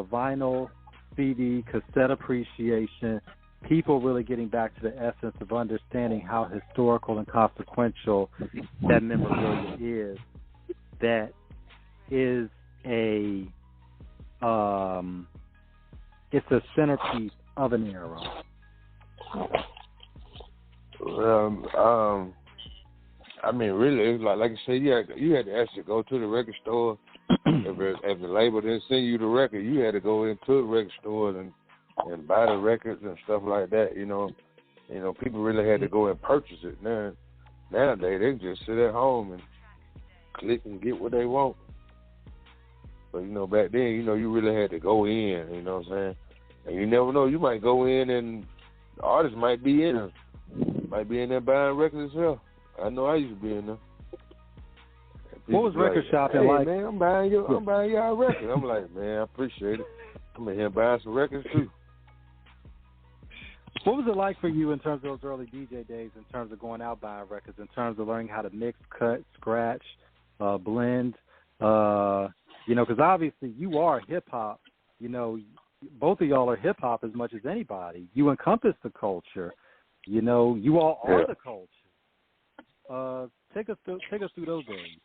vinyl, CD, cassette appreciation, people really getting back to the essence of understanding how historical and consequential that memorabilia is? That is it's a centerpiece of an era. I mean, really, it's like you said, you had to actually go to the record store. If the label didn't send you the record, you had to go into the record store and buy the records and stuff like that. You know, people really had to go and purchase it. Nowadays, they can just sit at home and click and get what they want. But, you know, back then, you know, you really had to go in, you know what I'm saying? And you never know, you might go in and the artist might be in there buying records as well. I know I used to be in there. What was record shopping like? Man, I'm buying y'all records. I'm like, man, I appreciate it. I'm in here buying some records too. What was it like for you in terms of those early DJ days, in terms of going out buying records, in terms of learning how to mix, cut, scratch, blend? You know, because obviously you are hip-hop. You know, both of y'all are hip-hop as much as anybody. You encompass the culture. You know, you all are the culture. Take us through those days.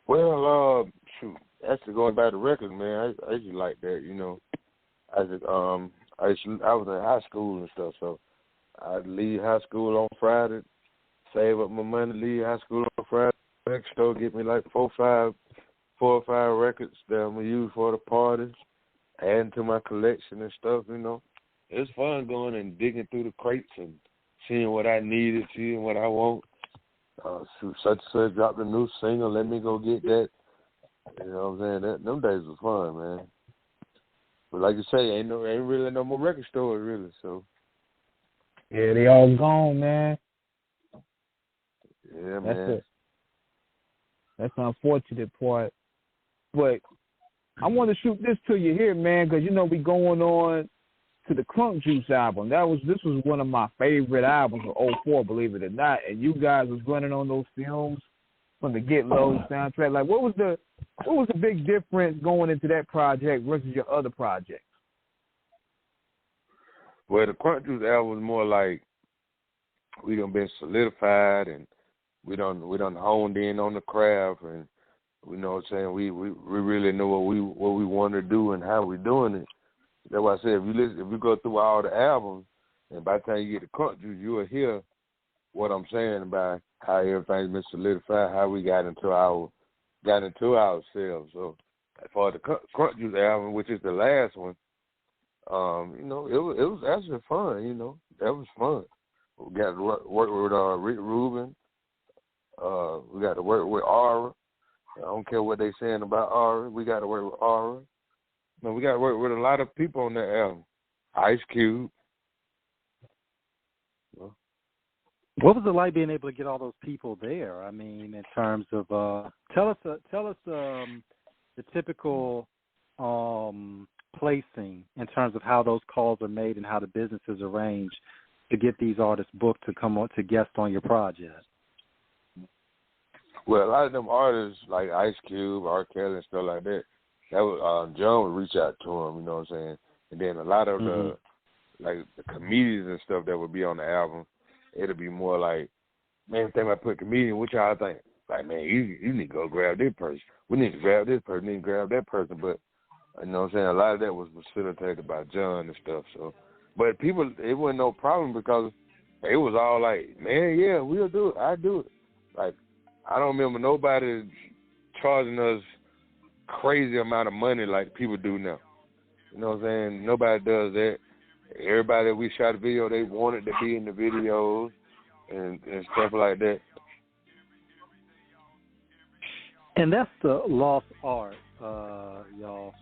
Well, shoot, actually going back to records, man, I used to like that, you know. I was in high school and stuff, so I'd leave high school on Friday, save up my money, leave high school on Friday, record store, get me like 4 or 5 records that I'm going to use for the parties, adding to my collection and stuff, you know. It's fun going and digging through the crates and seeing what I needed, seeing what I want. Such and such dropped a new single, let me go get that. You know what I'm saying? Them days was fun, man. But like you say, ain't really no more record stores, really, so. Yeah, they all gone, man. Yeah, man. That's the unfortunate part. But I want to shoot this to you here, man, because, you know, we going on to the Crunk Juice album. This was one of my favorite albums of 2004, believe it or not. And you guys was running on those films from the Get Low soundtrack. Like, what was the big difference going into that project versus your other projects? Well, the Crunk Juice album was more like we done been solidified and we done honed in on the craft, and you know what I'm saying, we really know what we want to do and how we doing it. That's why I said if you go through all the albums, and by the time you get to Crunk Juice, you'll hear what I'm saying about how everything's been solidified, how we got into ourselves. So for the Crunk Juice album, which is the last one, you know, it was actually fun. You know, that was fun. We got to work with Rick Rubin. We got to work with Aura. I don't care what they saying about Aura. We got to work with Aura. No, we got to work with a lot of people on that album. Ice Cube. What was it like being able to get all those people there? I mean, in terms of tell us the typical placing in terms of how those calls are made and how the business is arranged to get these artists booked to come on to guest on your project. Well, a lot of them artists like Ice Cube, R. Kelly, and stuff like that, that was John would reach out to them. You know what I'm saying? And then a lot of the comedians and stuff that would be on the album. It'll be more like, man, think I put comedian, what y'all think? Like, man, you need to go grab this person. We need to grab this person, we need to grab that person. But, you know what I'm saying, a lot of that was facilitated by John and stuff. So, but people, it wasn't no problem because it was all like, man, yeah, we'll do it. I do it. Like, I don't remember nobody charging us crazy amount of money like people do now. You know what I'm saying? Nobody does that. Everybody that we shot a video, they wanted to be in the videos and stuff like that. And that's the lost art, y'all.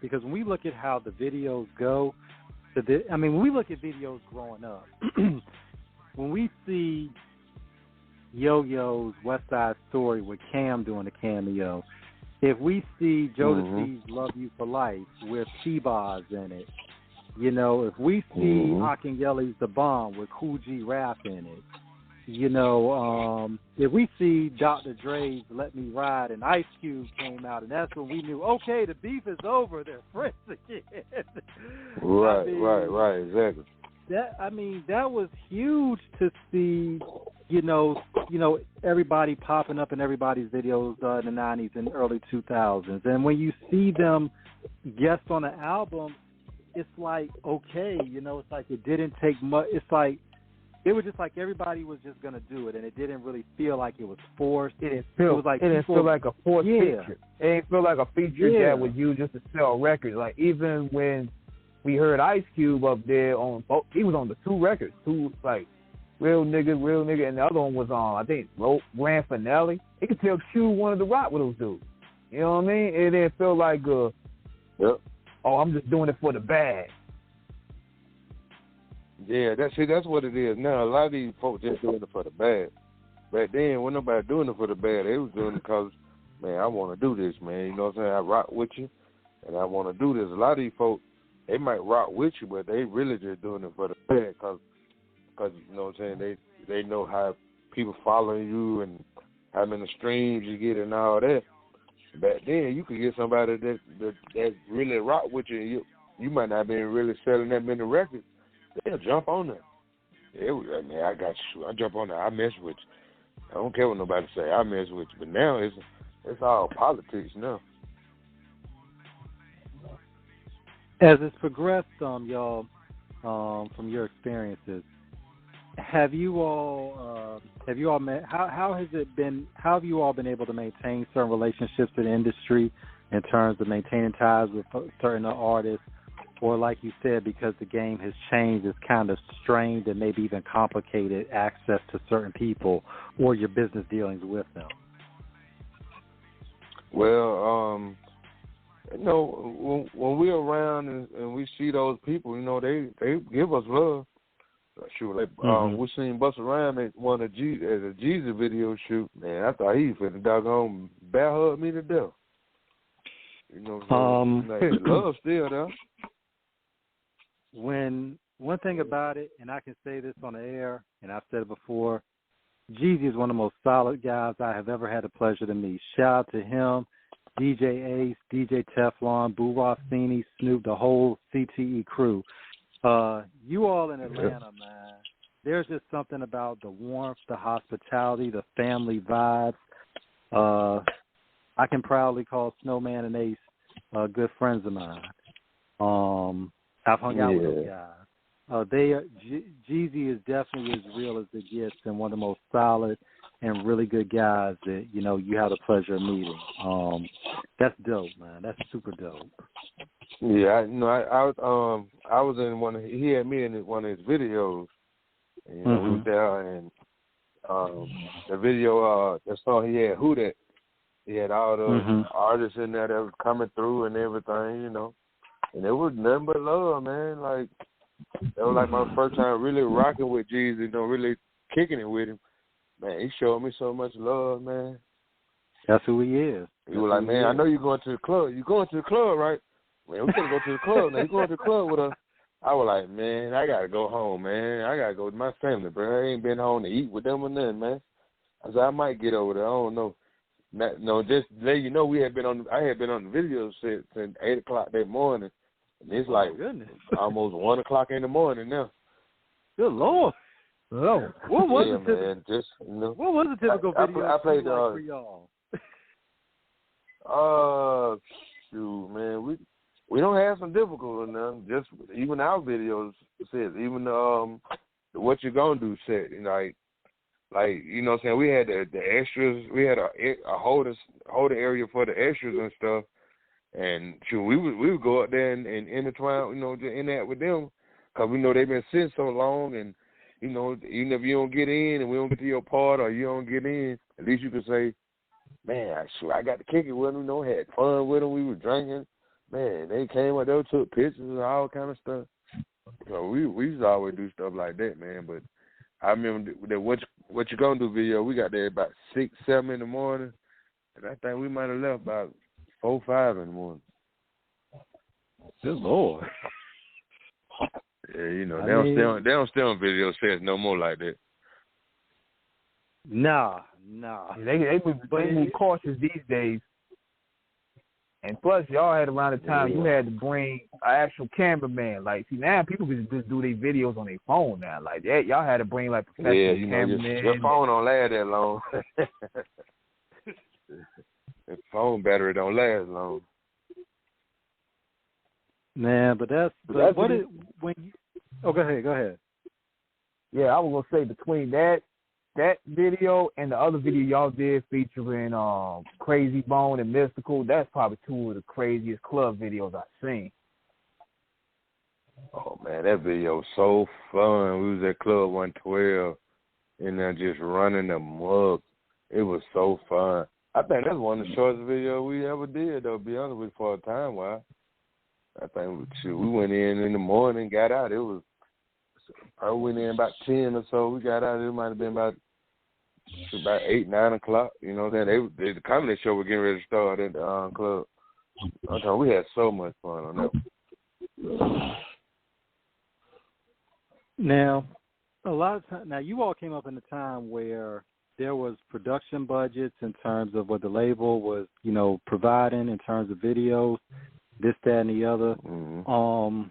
Because when we look at how the videos go, when we look at videos growing up, when we see Yo-Yo's West Side Story with Cam doing a cameo, if we see Jodeci's Love You for Life with T-Boz in it, you know, if we see Akinyele's The Bomb with Cool G Rap in it, you know, if we see Dr. Dre's Let Me Ride and Ice Cube came out, and that's when we knew, okay, the beef is over, they're friends again. Right, exactly. That was huge to see, you know, everybody popping up in everybody's videos in the 90s and early 2000s. And when you see them guest on the album, it's like, okay, you know, it's like it didn't take much. It's like it was just like everybody was just going to do it, and it didn't really feel like it was forced. It didn't feel like a forced feature. It didn't feel like a feature that was used just to sell records. Like, even when we heard Ice Cube up there on, he was on the two records, like Real Nigga, and the other one was on, I think, Grand Finale. It could tell Q wanted to rock with those dudes. You know what I mean? It didn't feel like I'm just doing it for the bag. Yeah, that's what it is now. A lot of these folks just doing it for the bag. Back then, when nobody doing it for the bag, they was doing it because, man, I want to do this, man. You know what I'm saying? I rock with you, and I want to do this. A lot of these folks, they might rock with you, but they really just doing it for the bag because you know what I'm saying? They know how people following you and how many streams you get and all that. Back then, you could get somebody that really rock with you, and you might not been really selling that many records. They'll jump on there. Man, I got you. I jump on there. I mess with you. I don't care what nobody say. I mess with you. But now it's all politics now. As it's progressed, y'all, from your experiences, have you all met? How has it been? How have you all been able to maintain certain relationships in the industry in terms of maintaining ties with certain artists, or like you said, because the game has changed, it's kind of strained and maybe even complicated access to certain people or your business dealings with them? Well, you know, when we're around and we see those people, you know, they give us love. Sure, we seen Busta Rhymes at one of the Jesus video shoot. Man, I thought he finna doggone bear hug me to death. You know, like, love still there. When one thing about it, and I can say this on the air, and I've said it before, Jeezy is one of the most solid guys I have ever had the pleasure to meet. Shout out to him, DJ Ace, DJ Teflon, Boo Rossini, Snoop, the whole CTE crew. You all in Atlanta, man, there's just something about the warmth, the hospitality, the family vibes. I can proudly call Snowman and Ace good friends of mine. I've hung out with those guys. Jeezy is definitely as real as it gets, and one of the most solid and really good guys that, you know, you have the pleasure of meeting. That's dope, man. That's super dope. Yeah, I was in he had me in one of his videos. And, you know, we was there, and the video, that song he had, Who That, He had all the artists in there that was coming through and everything, you know. And it was nothing but love, man. Like, that was like my first time really rocking with Jesus, you know, really kicking it with him. Man, he showed me so much love, man. That's who he is. He was like, man, I know you're going to the club. You're going to the club, right? Man, we gotta go to the club now. You going to the club with us? I was like, man, I gotta go home, man. I gotta go with my family, bro. I ain't been home to eat with them or nothing, man. I said I might get over there. I don't know. No, just to let you know, I had been on the video set since 8:00 that morning, and it's like almost 1:00 in the morning now. Good Lord. Oh, what was it? Man, just, you know, what was the typical video I played like for y'all? Shoot, man, we don't have some difficult enough. Just even our videos says even what you gonna do set, you know, like you know what I'm saying, we had the extras, we had a holder area for the extras and stuff, and shoot, we would go up there and intertwine, you know, just in that with them, cause we know they've been sitting so long, and you know, even if you don't get in and we don't get to your part or you don't get in, at least you can say, man, I got to kick it with them, you know, had fun with them, we were drinking. Man, they came up there, took pictures and all kind of stuff. So we used to always do stuff like that, man. But I remember that what you gonna do video, we got there about 6, 7 in the morning, and I think we might have left about 4, 5 in the morning. Good Lord. Yeah, you know, they don't stay on video sets no more like that. Nah. They move cautious these days. And plus, y'all had around the time you had to bring an actual cameraman. Like, see, now people can just do their videos on their phone now. Like that, y'all had to bring like professional cameraman. Your phone don't last that long. The phone battery don't last long. Man, but that's what it when you. Oh, go ahead. Yeah, I was gonna say between that video and the other video y'all did featuring Crazy Bone and Mystical, that's probably 2 of the craziest club videos I've seen. Oh man, that video was so fun. We was at Club 112 and then just running the mug. It was so fun. I think that's one of the shortest videos we ever did, though, to be honest with you, for a time while. I think we went in the morning, got out. It was I went in about 10 or so. We got out. It might have been about 8, 9 o'clock. You know what I'm saying? The comedy show was getting ready to start at the club. I'm telling you, we had so much fun on that. Now, a lot of time. Now, you all came up in a time where there was production budgets in terms of what the label was, you know, providing in terms of videos, this, that, and the other. Mm-hmm.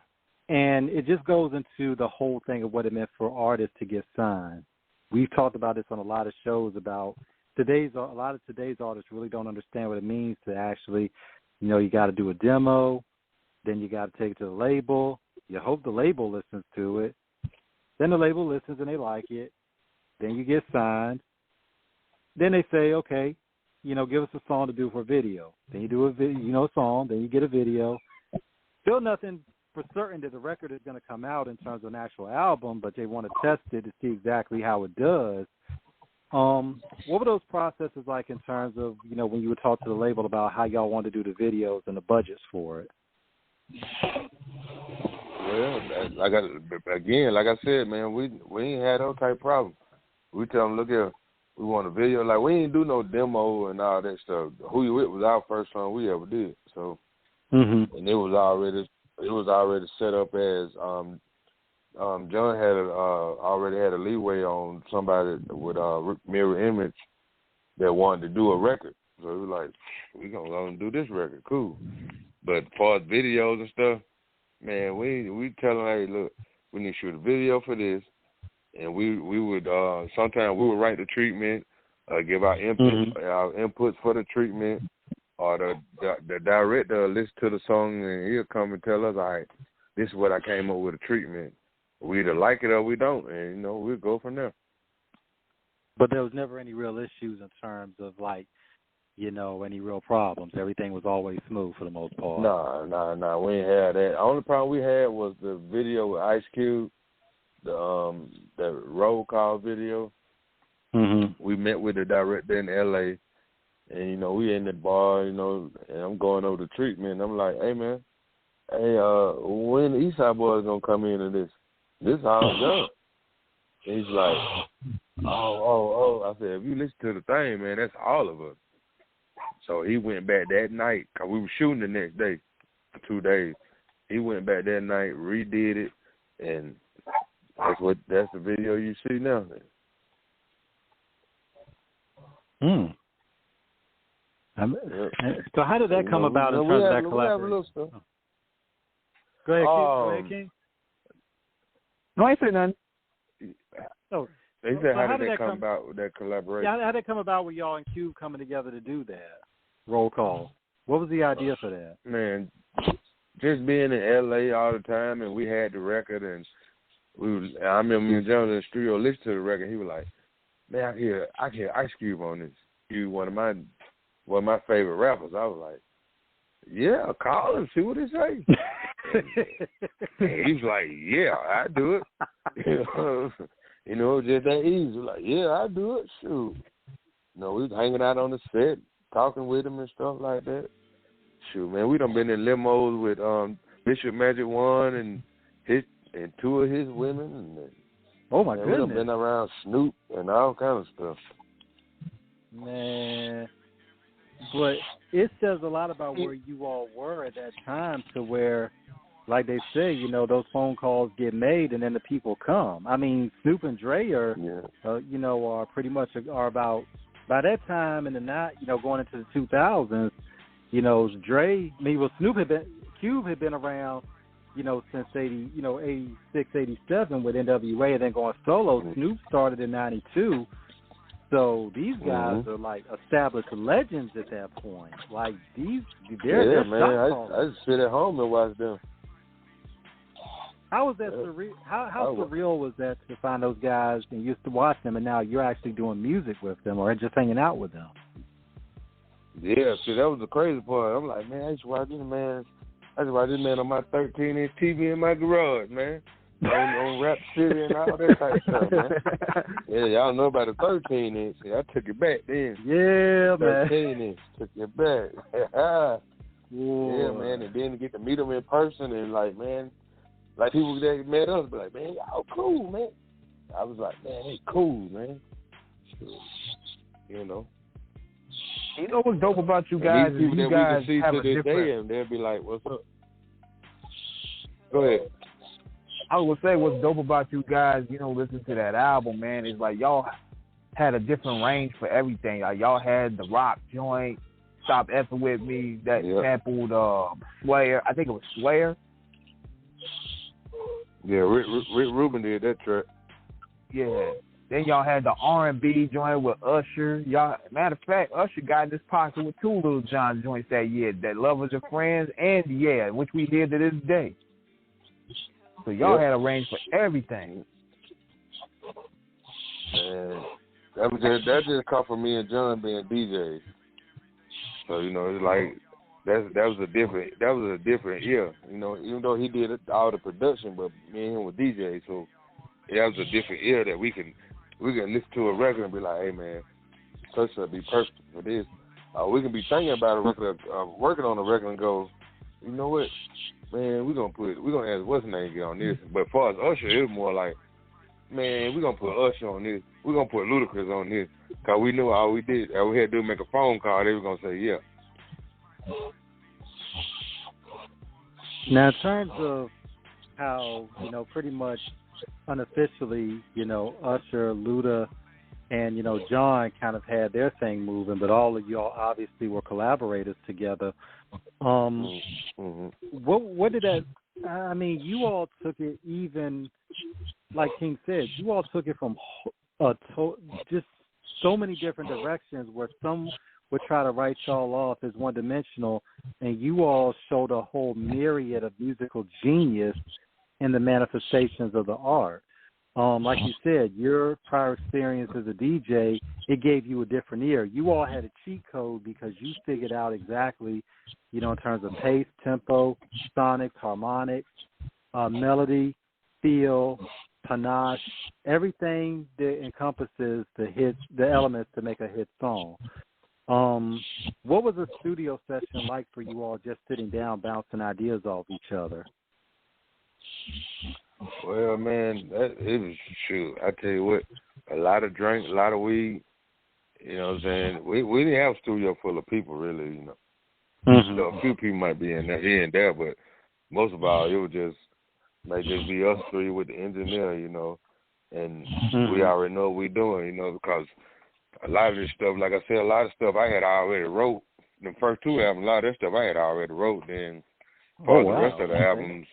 And it just goes into the whole thing of what it meant for artists to get signed. We've talked about this on a lot of shows about a lot of today's artists really don't understand what it means to actually, you know, you got to do a demo, then you got to take it to the label. You hope the label listens to it. Then the label listens and they like it. Then you get signed. Then they say, okay, you know, give us a song to do for a video. Then you do a song. Then you get a video. Still nothing for certain that the record is going to come out in terms of an actual album, but they want to test it to see exactly how it does. What were those processes like in terms of, you know, when you would talk to the label about how y'all wanted to do the videos and the budgets for it? Well, like I said, man, we ain't had those type of problems. We tell them, look here, we want a video. Like, we ain't do no demo and all that stuff. Who You With was our first song we ever did. So, and it was already set up as John had already had a leeway on somebody with mirror image that wanted to do a record. So we were like, we gonna go and do this record, cool. But as far as videos and stuff, man, we tell them, hey, look, we need to shoot a video for this, and we would sometimes we would write the treatment, give our inputs for the treatment, or the director listen to the song and he'll come and tell us, all right, this is what I came up with a treatment. We either like it or we don't, and, you know, we'll go from there. But there was never any real issues in terms of, like, you know, any real problems. Everything was always smooth for the most part. No, we ain't had that. The only problem we had was the video with Ice Cube, the roll call video. Mm-hmm. We met with the director in L.A., And, you know, we in the bar, you know, and I'm going over the treatment. I'm like, hey, man, when the Eastside Boyz going to come into this? This all done. And he's like, oh. I said, if you listen to the thing, man, that's all of us. So he went back that night, because we were shooting the next day for 2 days. He went back that night, redid it, and that's the video you see now. So how did that come about in terms of that collaboration? Go ahead, King. No, I ain't say nothing. They said, how did that come about with that collaboration? Yeah, how did that come about with y'all and Cube coming together to do that? Roll call. What was the idea for that? Man, just being in L.A. all the time, and we had the record, and I remember me and John in the studio listening to the record. He was like, man, I hear Ice Cube on this. He was one of my favorite rappers. I was like, yeah, call him, see what he say. He was like, yeah, I do it. You know, just that easy. Like, yeah, I do it. Shoot. You know, we was hanging out on the set, talking with him and stuff like that. Shoot, man, we done been in limos with Bishop Magic One and 2 of his women. And, oh, my goodness. We done been around Snoop and all kind of stuff. Man. But it says a lot about where you all were at that time to where, like they say, you know, those phone calls get made and then the people come. I mean, Snoop and Dre are, you know, are pretty much about, by that time in the night, you know, going into the 2000s, you know, Cube had been around, you know, since 86, 87 with NWA and then going solo. Snoop started in 92. So these guys are like established legends at that point. Like they're man. I just sit at home and watch them. How was that surreal? How surreal was that to find those guys and you used to watch them, and now you're actually doing music with them or just hanging out with them? Yeah, see, that was the crazy part. I'm like, man, I used to watch this man. On my 13-inch TV in my garage, man. on Rap City and all that type of stuff, man. Yeah, y'all know about the 13-inch. I took it back then. Yeah, man. 13-inch, took it back. Yeah, man, and then to get to meet them in person and like, man, like people that met us, be like, man, y'all cool, man. I was like, man, they cool, man. You know. You know what's dope about you guys? And these people you that guys we can see have to a this different... day, and they'll be like, what's up? Go ahead. I would say what's dope about you guys, you know, listen to that album, man, is like y'all had a different range for everything. Like y'all had the rock joint, Stop Effing With Me, that sampled Slayer. I think it was Slayer. Yeah, Rick Rubin did that track. Yeah. Then y'all had the R&B joint with Usher. Y'all, matter of fact, Usher got in this pocket with 2 Lil Jon joints that year, that Love Is Your Friends and Yeah, which we hear to this day. So y'all had a range for everything. And that just come from me and John being DJs. So, you know, it's like that was a different year. You know, even though he did all the production, but me and him were DJs, so that was a different year that we can listen to a record and be like, hey man, such would be perfect for this. We can be thinking about a record, working on a record and go, you know what, man, we're gonna ask what's the name get on this. But as far as Usher, it was more like, man, we're gonna put Usher on this, we're gonna put Ludacris on this, cause we knew all we had to do make a phone call, they were gonna say yeah. Now in terms of how, you know, pretty much unofficially, you know, Usher, Luda, and, you know, John kind of had their thing moving, but all of y'all obviously were collaborators together. What did that, I mean, you all took it even, like King said, you all took it from just so many different directions where some would try to write y'all off as one-dimensional, and you all showed a whole myriad of musical genius in the manifestations of the art. Like you said, your prior experience as a DJ, it gave you a different ear. You all had a cheat code because you figured out exactly, you know, in terms of pace, tempo, sonics, harmonics, melody, feel, panache, everything that encompasses the elements to make a hit song. What was a studio session like for you all, just sitting down, bouncing ideas off each other? Well, man, it was, shoot, I tell you what, a lot of drink, a lot of weed, you know what I'm saying? We didn't have a studio full of people, really, you know. Mm-hmm. So a few people might be in there, here and there, but most of all, it would just, might just be us three with the engineer, you know, and we already know what we're doing, you know, because a lot of this stuff, like I said, a lot of stuff I had already wrote. The first two albums, a lot of that stuff I had already wrote. Then for the rest of the albums,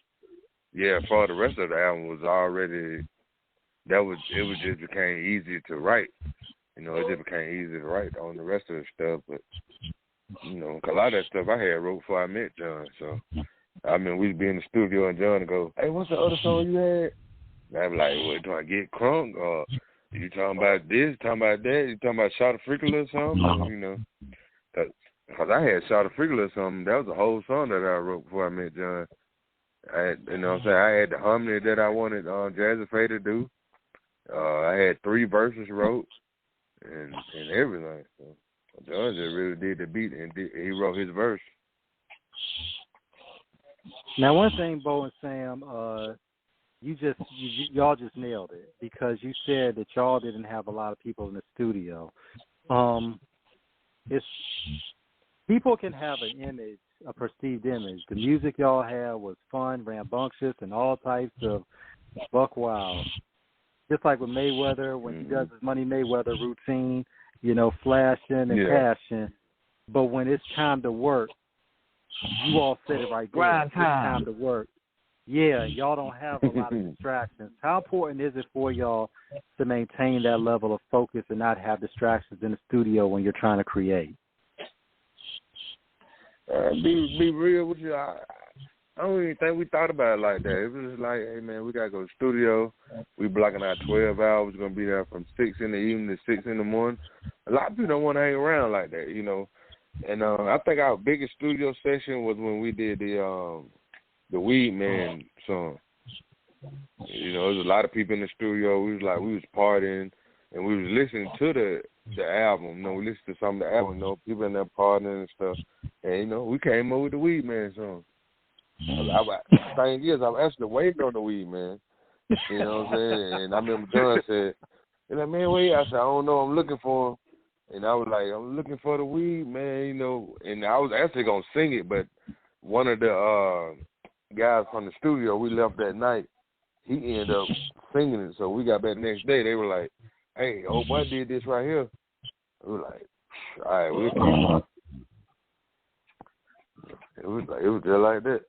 for the rest of the album was already, it just became easy to write. You know, it just became easy to write on the rest of the stuff. But, you know, a lot of that stuff I had wrote before I met John. So, I mean, we'd be in the studio and John would go, hey, what's the other song you had? And I'd be like, what, do I get crunk? Or you talking about this, talking about that? You talking about Shot of Freakle or something? You know, because I had Shot of Freakle or something. That was a whole song that I wrote before I met John. You know what I'm saying? I had the harmony that I wanted Jazzy Faye to do. I had 3 verses wrote and everything. So John just really did the beat and he wrote his verse. Now, one thing, Bo and Sam, y'all just nailed it, because you said that y'all didn't have a lot of people in the studio. It's people can have an image, a perceived image. The music y'all had was fun, rambunctious, and all types of buck wild. Just like with Mayweather, when he does his Money Mayweather routine, you know, flashing and passion. But when it's time to work, you all said it right there. It's time to work. Yeah, y'all don't have a lot of distractions. How important is it for y'all to maintain that level of focus and not have distractions in the studio when you're trying to create? Be real with you. I don't even think we thought about it like that. It was just like, hey, man, we got to go to the studio. We blocking out 12 hours. We're going to be there from 6 in the evening to 6 in the morning. A lot of people don't want to hang around like that, you know. And I think our biggest studio session was when we did the Weed Man song. You know, there was a lot of people in the studio. We was partying, and we was listening to the album. You know, we listened to some of the album. You know, people in there partying and stuff. And, you know, we came up with the Weed Man song. The thing is, I was actually waiting on the Weed Man. You know what I'm saying? And I remember John said, he's like, man, wait. I said, I don't know. I'm looking for him. And I was like, I'm looking for the Weed Man, you know. And I was actually going to sing it, but one of the guys from the studio, we left that night, he ended up singing it. So we got back the next day. They were like, hey, old boy did this right here. We were like, all right, we'll keep it was just like that.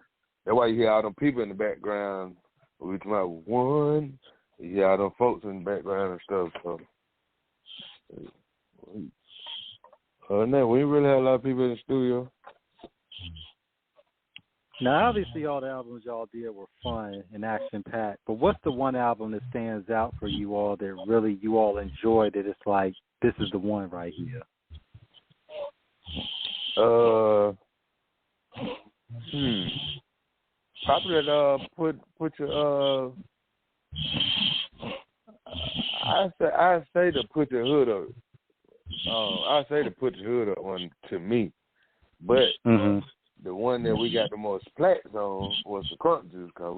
That's why you hear all them people in the background. We talking about one. You hear all them folks in the background and stuff. So, other than that, we didn't really have a lot of people in the studio. Now, obviously, all the albums y'all did were fun and action-packed, but what's the one album that stands out for you all that really you all enjoyed, that it's like, this is the one right here? Probably that put your I say to put your hood up. I say to put your hood up one to me, but the one that we got the most plats on was the Crunk Juice, cause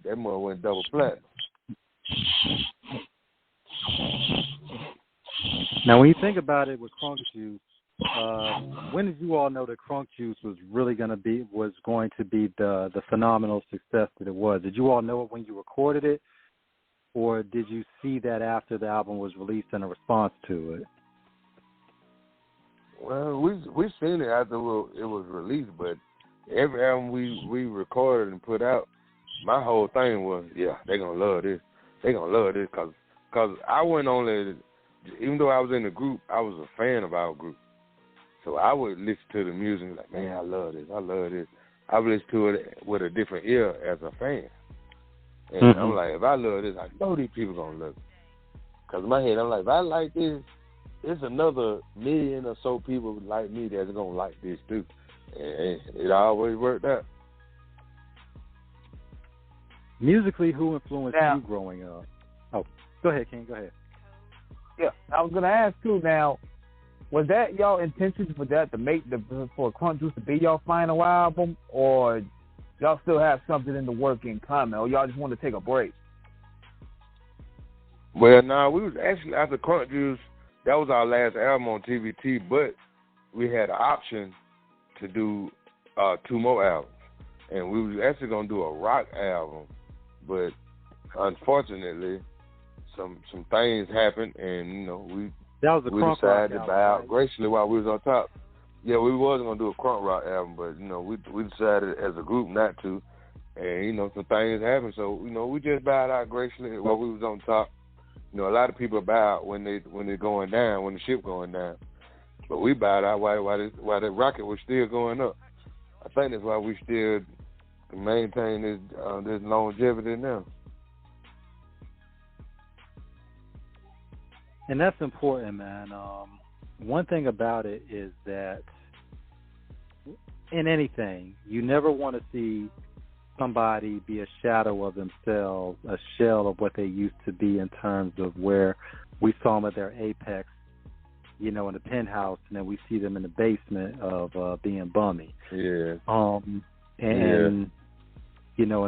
that one went double plat. Now, when you think about it with Crunk Juice, when did you all know that Crunk Juice was going to be the phenomenal success that it was? Did you all know it when you recorded it, or did you see that after the album was released in a response to it? Well, we seen it after it was released, but every album we recorded and put out, my whole thing was, they gonna love this. They gonna love this, cause I wasn't only, even though I was in the group, I was a fan of our group. So I would listen to the music like, man, I love this. I would listen to it with a different ear as a fan. And I'm like, if I love this, I know these people gonna love it. Cause in my head, I'm like, if I like this, there's another million or so people like me that's gonna like this too. And it always worked out. Musically, who influenced you growing up? Oh, go ahead, King. Go ahead. Yeah, I was gonna ask too. Now, Was that y'all intention for that to make for Crunk Juice to be y'all final album, or y'all still have something in the work in common, or y'all just want to take a break? Well, we was actually after Crunk Juice. That was our last album on TVT, but we had an option to do 2 more albums, and we was actually gonna do a rock album, but unfortunately, some things happened, and we decided to buy out gracefully while we was on top. Yeah, we wasn't gonna do a Crunk Rock album, but we decided as a group not to, and some things happened, so we just bowed out gracefully while we was on top. A lot of people bow out when they're going down, when the ship going down, but we bowed out while the rocket was still going up. I think that's why we still maintain this longevity now. And that's important, man. One thing about it is that in anything, you never want to see somebody be a shadow of themselves, a shell of what they used to be in terms of where we saw them at their apex, in the penthouse, and then we see them in the basement of being bummy. Yeah. And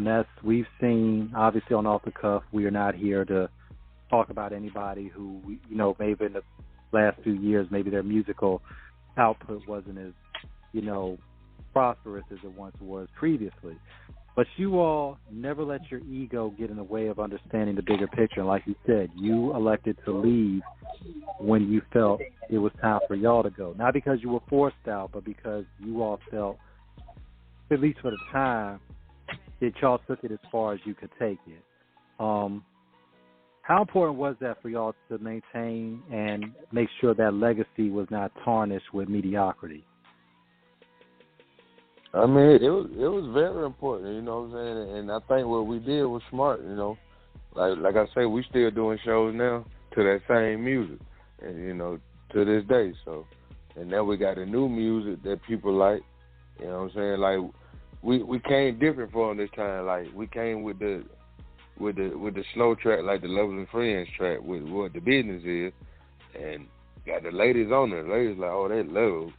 that's, we've seen, obviously on Off the Cuff, we are not here to talk about anybody who, maybe in the last few years, maybe their musical output wasn't as, prosperous as it once was previously. But you all never let your ego get in the way of understanding the bigger picture. And like you said, you elected to leave when you felt it was time for y'all to go. Not because you were forced out, but because you all felt, at least for the time, that y'all took it as far as you could take it. How important was that for y'all to maintain and make sure that legacy was not tarnished with mediocrity? I mean, it was very important, you know what I'm saying? And I think what we did was smart, Like I say, we still doing shows now to that same music, and, to this day. So, and now we got the new music that people like, you know what I'm saying? Like, we came different for them this time. Like, we came with the slow track, like the Lovers and Friends track, with what the business is, and got the ladies on there. The ladies like, oh, they love it.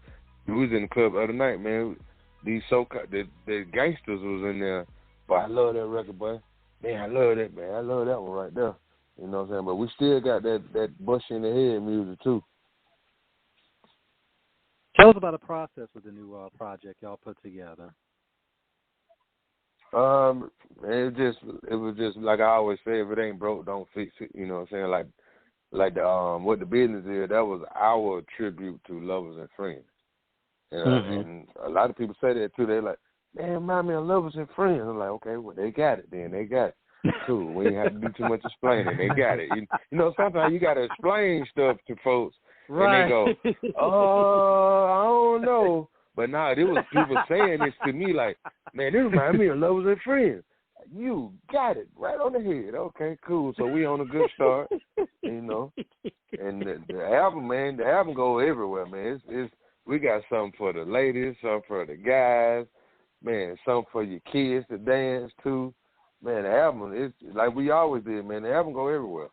We was in the club the other night, man. These the gangsters was in there. But I love that record, boy. Man, I love that, man. I love that one right there. You know what I'm saying? But we still got that bush in the head music, too. Tell us about the process with the new project y'all put together. It was just like I always say, if it ain't broke, don't fix it. You know what I'm saying? Like the what the business is, that was our tribute to Lovers and Friends. And a lot of people say that too. They're like, man, remind me of Lovers and Friends. I'm like, okay, well, they got it then. They got it. Cool. We ain't have to do too much explaining. They got it. Sometimes you got to explain stuff to folks. Right. And they go, oh, I don't know. But nah, there was people saying this to me like, man, this remind me of Lovers and Friends. You got it right on the head. Okay, cool. So we on a good start, And the album, man, the album go everywhere, man. It's we got something for the ladies, something for the guys, man, something for your kids to dance to. Man, the album, it's like we always did, man. The album go everywhere.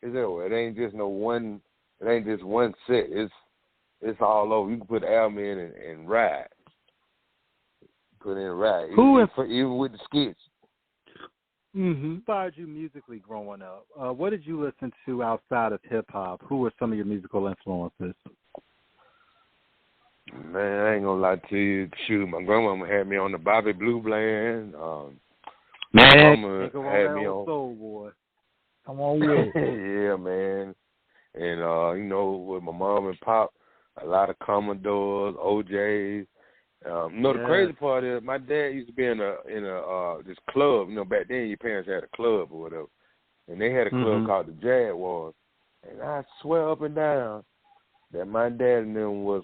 It's everywhere. It ain't just one set. It's all over. You can put the album in and ride. Put in and ride. Even with the skits. Inspired you musically growing up? What did you listen to outside of hip-hop? Who were some of your musical influences? Man, I ain't gonna lie to you. Shoot, my grandmama had me on the Bobby Blue Bland. My mama had me on Soul Boy. Come on with it. Yeah, man. And with my mom and pop, a lot of Commodores, OJs. The crazy part is my dad used to be in this club. Back then your parents had a club or whatever, and they had a club called the Jaguars. And I swear up and down that my dad and them was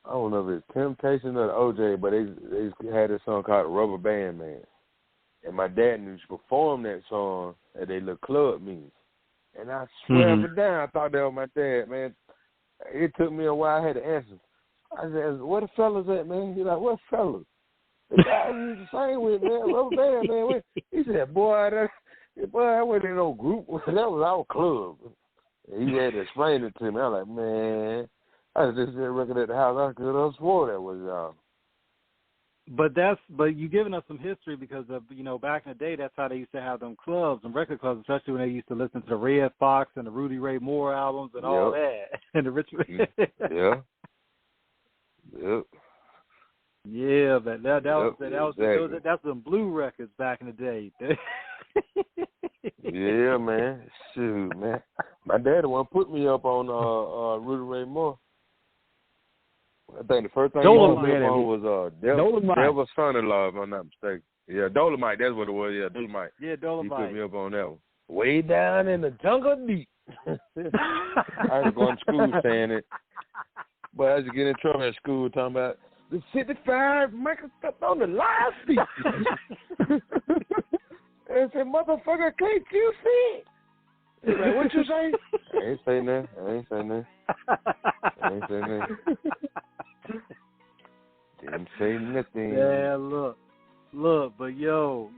I don't know if it's Temptation or the OJ, but they had this song called Rubber Band Man. And my dad used to perform that song at their little club meetings. And I swear up and down, I thought that was my dad, man. It took me a while. I had to answer. I said, where the fellas at, man? He's like, what fellas? The guy you used to sing with, man, Rubber Band Man. He said, boy, that wasn't no group. That was our club. He had to explain it to me. I'm like, man, I was just there working at the house. I could have swore that was y'all. But you giving us some history because of, back in the day, that's how they used to have them clubs and record clubs, especially when they used to listen to the Red Fox and the Rudy Ray Moore albums and all that. And the Richard. Yep. Yeah, but that's some blue records back in the day. Yeah, man. Shoot, man. My dad the one put me up on Rudy Ray Moore. I think the first thing he put me up on was Devil's Son-in-Law, if I'm not mistaken. Yeah, Dolomite, that's what it was. Yeah, Dolomite. Yeah, Dolomite. He put me up on that one. Way down in the jungle deep. I was going to school saying it. But I used to get in trouble at school talking about the 55 Michael stepped on the live feet. And said, motherfucker, can't you see it? Like, what you say? I ain't say nothing. Didn't say nothing. Yeah, look, but yo,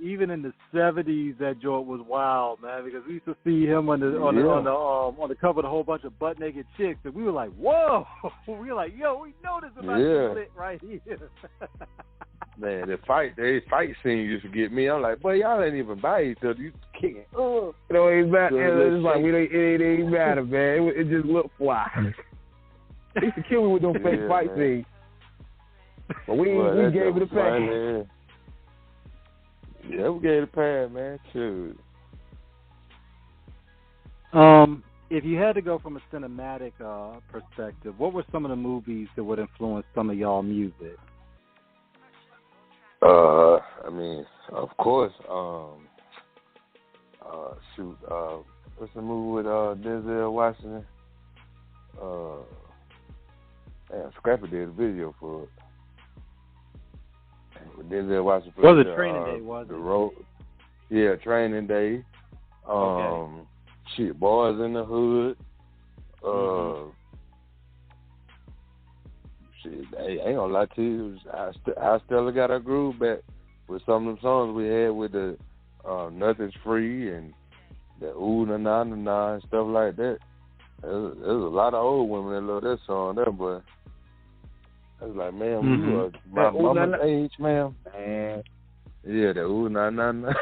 even in the 70s, that joint was wild, man, because we used to see him on the cover of a whole bunch of butt naked chicks, and we were like, whoa, we were like, yo, we know this about this lit right here. Man, the fight scene used to get me. I'm like, boy, y'all ain't even by each other. You kicking. It ain't bad. It's like it ain't matter, man. It just looked fly. They used to kill me with those fake fight scenes. But we gave it a pass. Yeah, we gave it a pass, man. Too. If you had to go from a cinematic perspective, what were some of the movies that would influence some of y'all music? I mean, of course, what's the movie with Denzel Washington? Scrappy did a video for it. With Denzel Washington. Was it Training Day, was it? The road. Yeah, Training Day. Boys in the Hood. I ain't gonna lie to you. I still got a groove back with some of them songs we had with the Nothing's Free and the Ooh Na Na Na Na and stuff like that. There's a lot of old women that love that song there, but I was like, man, you are my mama's age, man. Yeah, the Ooh Na Na Na.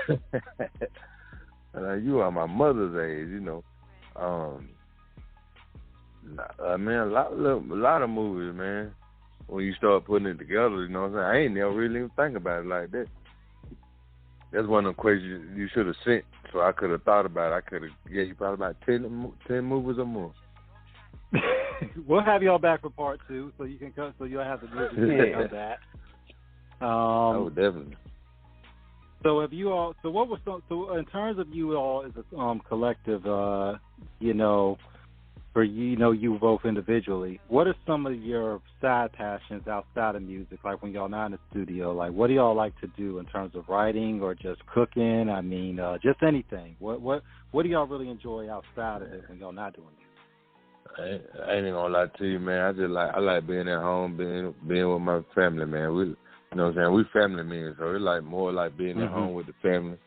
You are my mother's age, man, a lot of movies, man. When you start putting it together, you know what I'm saying? I ain't never really even think about it like that. That's one of the questions you should have sent, so I could have thought about it. I could have gave you probably about 10 movies or more. We'll have y'all back for part 2, so you can come, so you'll have the music of that. Oh, definitely. So have you all? So what was so in terms of you all as a collective? For you both individually, what are some of your side passions outside of music? Like when y'all not in the studio, like what do y'all like to do in terms of writing or just cooking? I mean, just anything. What do y'all really enjoy outside of it when y'all not doing it? I ain't gonna lie to you, man. I like being at home, being with my family, man. We, what I'm saying, we family men, so it's like more like being at home with the family.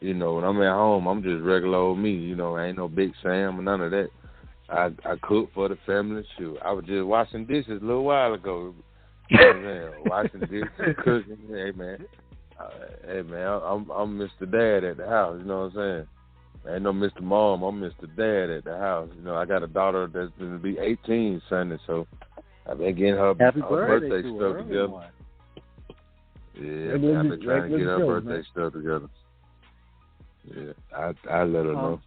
When I'm at home, I'm just regular old me. I ain't no Big Sam or none of that. I cook for the family. Shoot, I was just washing dishes a little while ago. Washing dishes, cooking. Hey man, I'm Mr. Dad at the house. You know what I'm saying? I ain't no Mr. Mom. I'm Mr. Dad at the house. I got a daughter that's going to be 18 Sunday, so I've been getting her birthday stuff together. Yeah, I've been trying to get her birthday stuff together. Yeah, I let her know.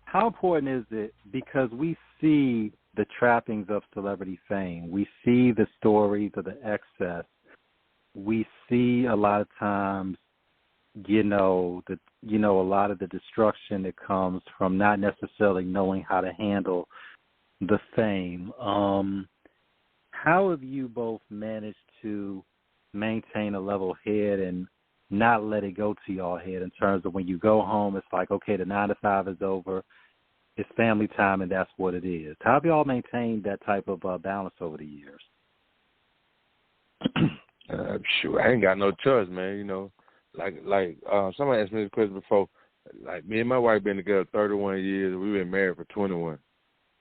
How important is it, because we see the trappings of celebrity fame, we see the stories of the excess, we see a lot of times, a lot of the destruction that comes from not necessarily knowing how to handle the fame. How have you both managed to maintain a level head and not let it go to y'all head in terms of when you go home, it's like, okay, the 9 to 5 is over, it's family time, and that's what it is. How have y'all maintained that type of balance over the years? Sure, I ain't got no choice, man. Like somebody asked me this question before. like me and my wife been together 31 years. We've been married for 21.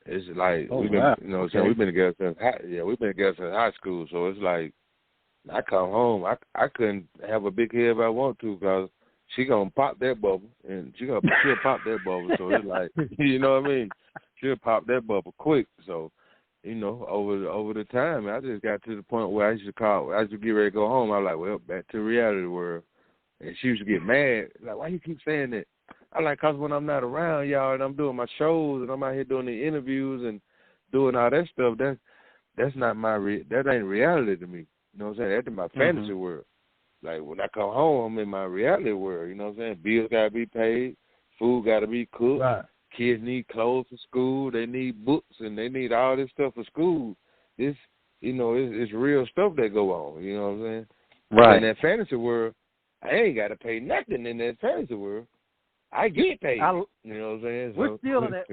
It's like we've been, wow. you know, okay. We've been together since we've been together since high school. So it's like I come home, I couldn't have a big head if I want to, because she gonna pop that bubble, and she'll pop that bubble. So it's like, you know what I mean? She'll pop that bubble quick. So, you know, over the time, I just got to the point where I used to get ready to go home. I was like, well, back to the reality world. And she used to get mad, like, why you keep saying that? I'm like, because when I'm not around y'all and I'm doing my shows and I'm out here doing the interviews and doing all that stuff, that's not that ain't reality to me. You know what I'm saying? That's in my fantasy world. Like, when I come home, I'm in my reality world. You know what I'm saying? Bills got to be paid. Food got to be cooked. Right. Kids need clothes for school. They need books, and they need all this stuff for school. It's, you know, it's real stuff that go on. You know what I'm saying? Right. In that fantasy world, I ain't got to pay nothing in that fantasy world. I get paid. You know what I'm saying? We're stealing that.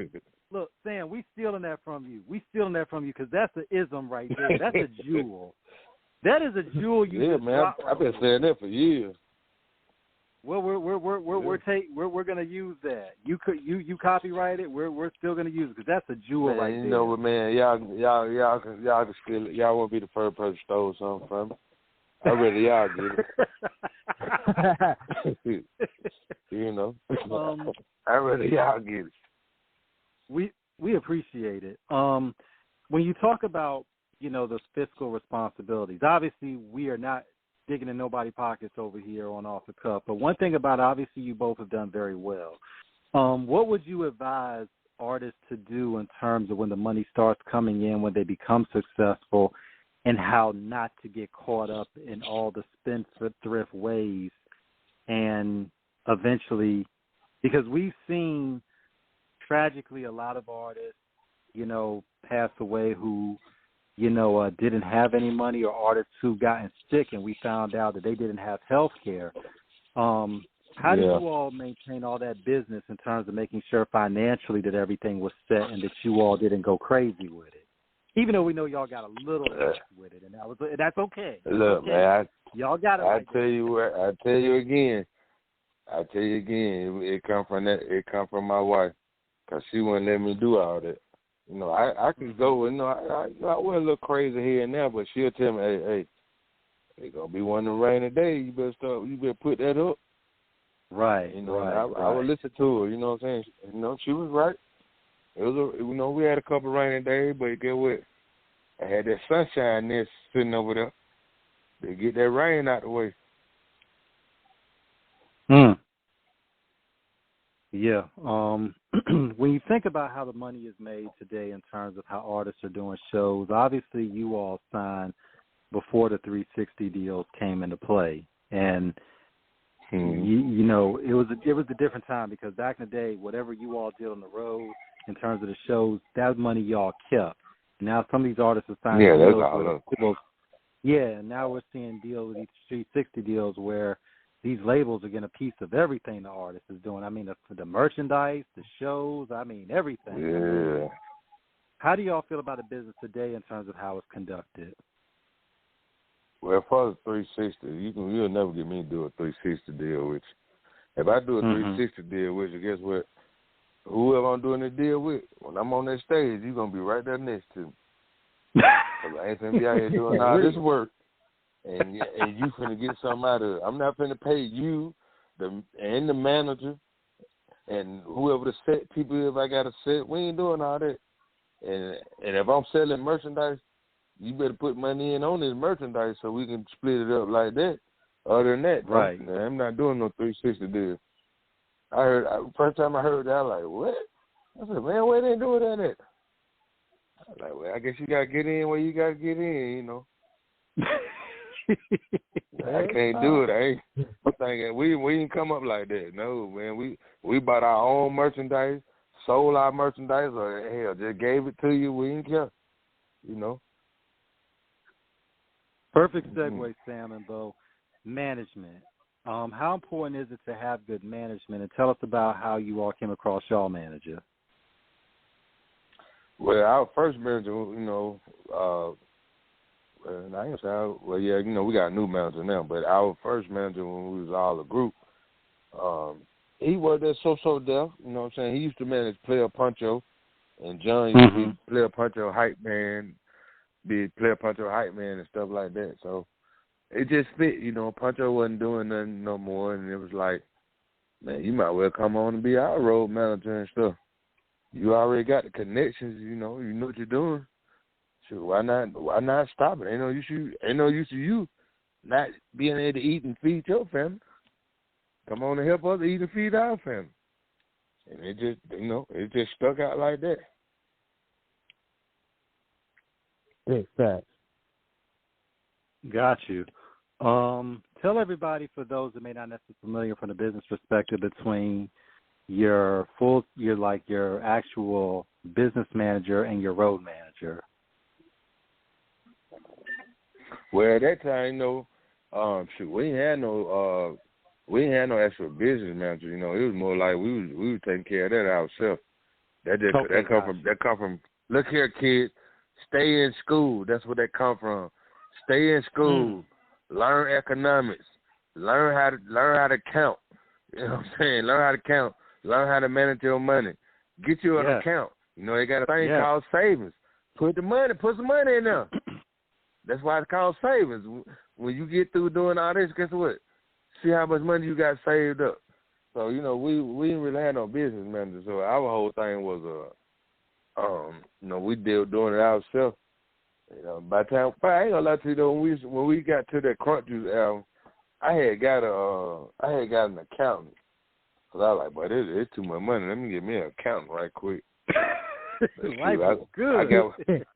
Look, Sam, we stealing that from you. We stealing that from you because that's an ism right there. That's a jewel. That is a jewel you just man, I've been saying that for years. Well, we're gonna use that. You copyright it. We're still gonna use it because that's a jewel right there. You know what, man? Y'all can steal it. Y'all won't be the first person to stole something from me. I really y'all get it. You know, I really y'all get it. We appreciate it. When you talk about, you know, those fiscal responsibilities, obviously we are not digging in nobody's pockets over here on Off the Cuff. But one thing about it, obviously you both have done very well. What would you advise artists to do in terms of when the money starts coming in, when they become successful, and how not to get caught up in all the spendthrift ways and eventually, because we've seen tragically a lot of artists, you know, pass away who, you know, didn't have any money, or artists who gotten sick and we found out that they didn't have health care. How do you all maintain all that business in terms of making sure financially that everything was set and that you all didn't go crazy with it? Even though we know y'all got a little bit with it, and that's okay. Look, okay. man, y'all got it. I tell you again, it come from that. It come from my wife, cause she wouldn't let me do all that. You know, I could go. You know, I went a little crazy here and there, but she'll tell me, hey, it's gonna be one of the rainy days. You better put that up. Right. You know, right. I would listen to her. You know what I'm saying? You know, she was right. It was you know, we had a couple rainy days, but guess what? I had that sunshine there sitting over there. They get that rain out the way. Yeah. When you think about how the money is made today in terms of how artists are doing shows, obviously you all signed before the 360 deals came into play, and you know it was a different time, because back in the day, whatever you all did on the road in terms of the shows, that money y'all kept. Now some of these artists are signing deals. Now we're seeing deals with these 360 deals where these labels are getting a piece of everything the artist is doing. I mean, the merchandise, the shows, I mean, everything. Yeah. How do y'all feel about the business today in terms of how it's conducted? Well, as far as 360, you'll never get me to do a 360 deal with you. If I do a 360 deal with you, guess what? Whoever I'm doing the deal with, when I'm on that stage, you're going to be right there next to me. Because I ain't finna be out here doing all this work, and you finna get something out of it. I'm not finna pay you and the manager and whoever the set people is. If I got a set, we ain't doing all that. And if I'm selling merchandise, you better put money in on this merchandise so we can split it up like that. Other than that, right? I'm not doing no 360 deal. First time I heard that, I was like, what? I said, man, where they doing that at? I was like, well, I guess you got to get in where you got to get in, you know. I can't do it. I'm thinking we didn't come up like that. No, man. We bought our own merchandise, sold our merchandise, or hell, just gave it to you. We didn't care, you know. Perfect segue, Sam and Bo. Management. How important is it to have good management? And tell us about how you all came across y'all manager. Well, our first manager, you know, I ain't say, you know, we got a new manager now, but our first manager when we was all a group, he worked at So Def. You know what I'm saying? He used to manage Player Puncho, and John used to be Player Puncho hype man, and stuff like that. So it just fit. You know, Puncho wasn't doing nothing no more, and it was like, man, you might well come on and be our road manager and stuff. You already got the connections. You know what you're doing. So why not stop it? Ain't no use to you not being able to eat and feed your family. Come on and help us eat and feed our family. And it just stuck out like that. Big facts. Got you. Tell everybody, for those that may not necessarily be familiar from the business perspective, between your actual business manager and your road manager. Well, at that time, we ain't had no actual business manager. You know, it was more like we was taking care of that ourselves. That come from look here, kid, stay in school. That's where that come from. Stay in school, learn economics, learn how to count. You know what I'm saying? Learn how to count, learn how to manage your money. Get you an account. You know, they got a thing called savings. Put some money in there. That's why it's called savings. When you get through doing all this, guess what? See how much money you got saved up. So, you know, we didn't really have no business manager. So our whole thing was, we did doing it ourselves. You know, by the time, I ain't gonna lie to you though, when we got to that Crunk Juice album, I had got an accountant. Cause I was like, but it's too much money. Let me get me an accountant right quick. Life is good.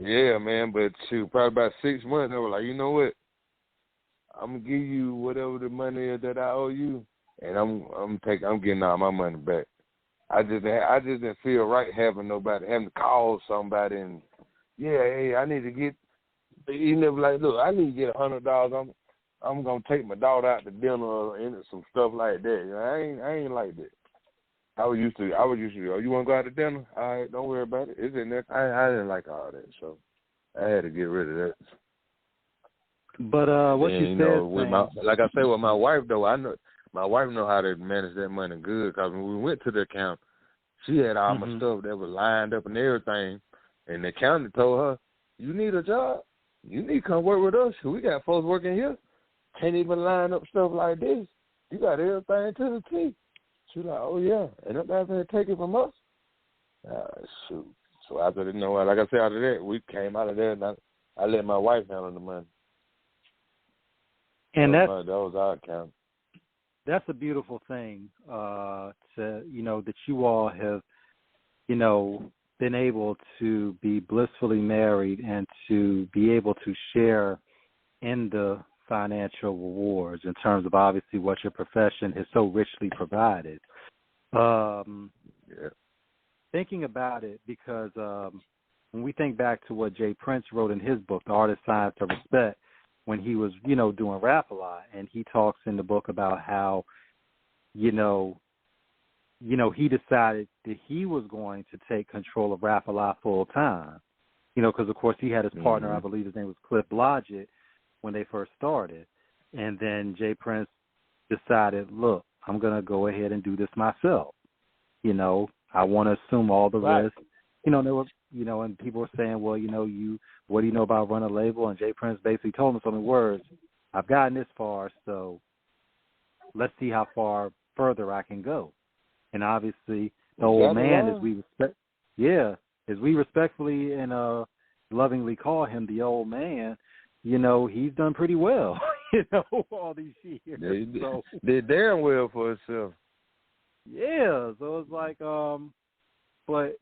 Yeah, man, but shoot, probably about 6 months, I was like, you know what? I'm gonna give you whatever the money is that I owe you, and I'm getting all my money back. I just didn't feel right having to call somebody and hey, I need to get. You never like, look, I need to get $100. I'm gonna take my daughter out to dinner and some stuff like that. You know, I ain't like that. I was used to. Oh, you want to go out to dinner? All right, don't worry about it. It's in there. I didn't like all that, so I had to get rid of that. But what you said, like I said, with my wife though, I know my wife know how to manage that money good. Cause when we went to the account, she had all my stuff that was lined up and everything, and the accountant told her, "You need a job. You need to come work with us. We got folks working here. Can't even line up stuff like this. You got everything to the T." She like, "Oh yeah, and nobody's gonna take it from us." Shoot. So after that, like I said, after that, we came out of there, and I let my wife handle the money. And that was our account. That's a beautiful thing, that you all have, been able to be blissfully married and to be able to share in the financial rewards in terms of obviously what your profession has so richly provided. Thinking about it, because when we think back to what Jay Prince wrote in his book, The Artist Science of Respect, when he was, doing rap a lot, and he talks in the book about how, he decided that he was going to take control of rap a lot full time, because of course he had his partner, I believe his name was Cliff Blodgett, when they first started. And then Jay Prince decided, look, I'm going to go ahead and do this myself. I want to assume all the risk. There were, and people were saying, well, what do you know about running a label? And Jay Prince basically told him so many words, I've gotten this far, so let's see how far further I can go. And obviously the old man, as we respectfully and lovingly call him the old man, he's done pretty well, all these years. Did damn well for himself. Yeah, so it's like, but,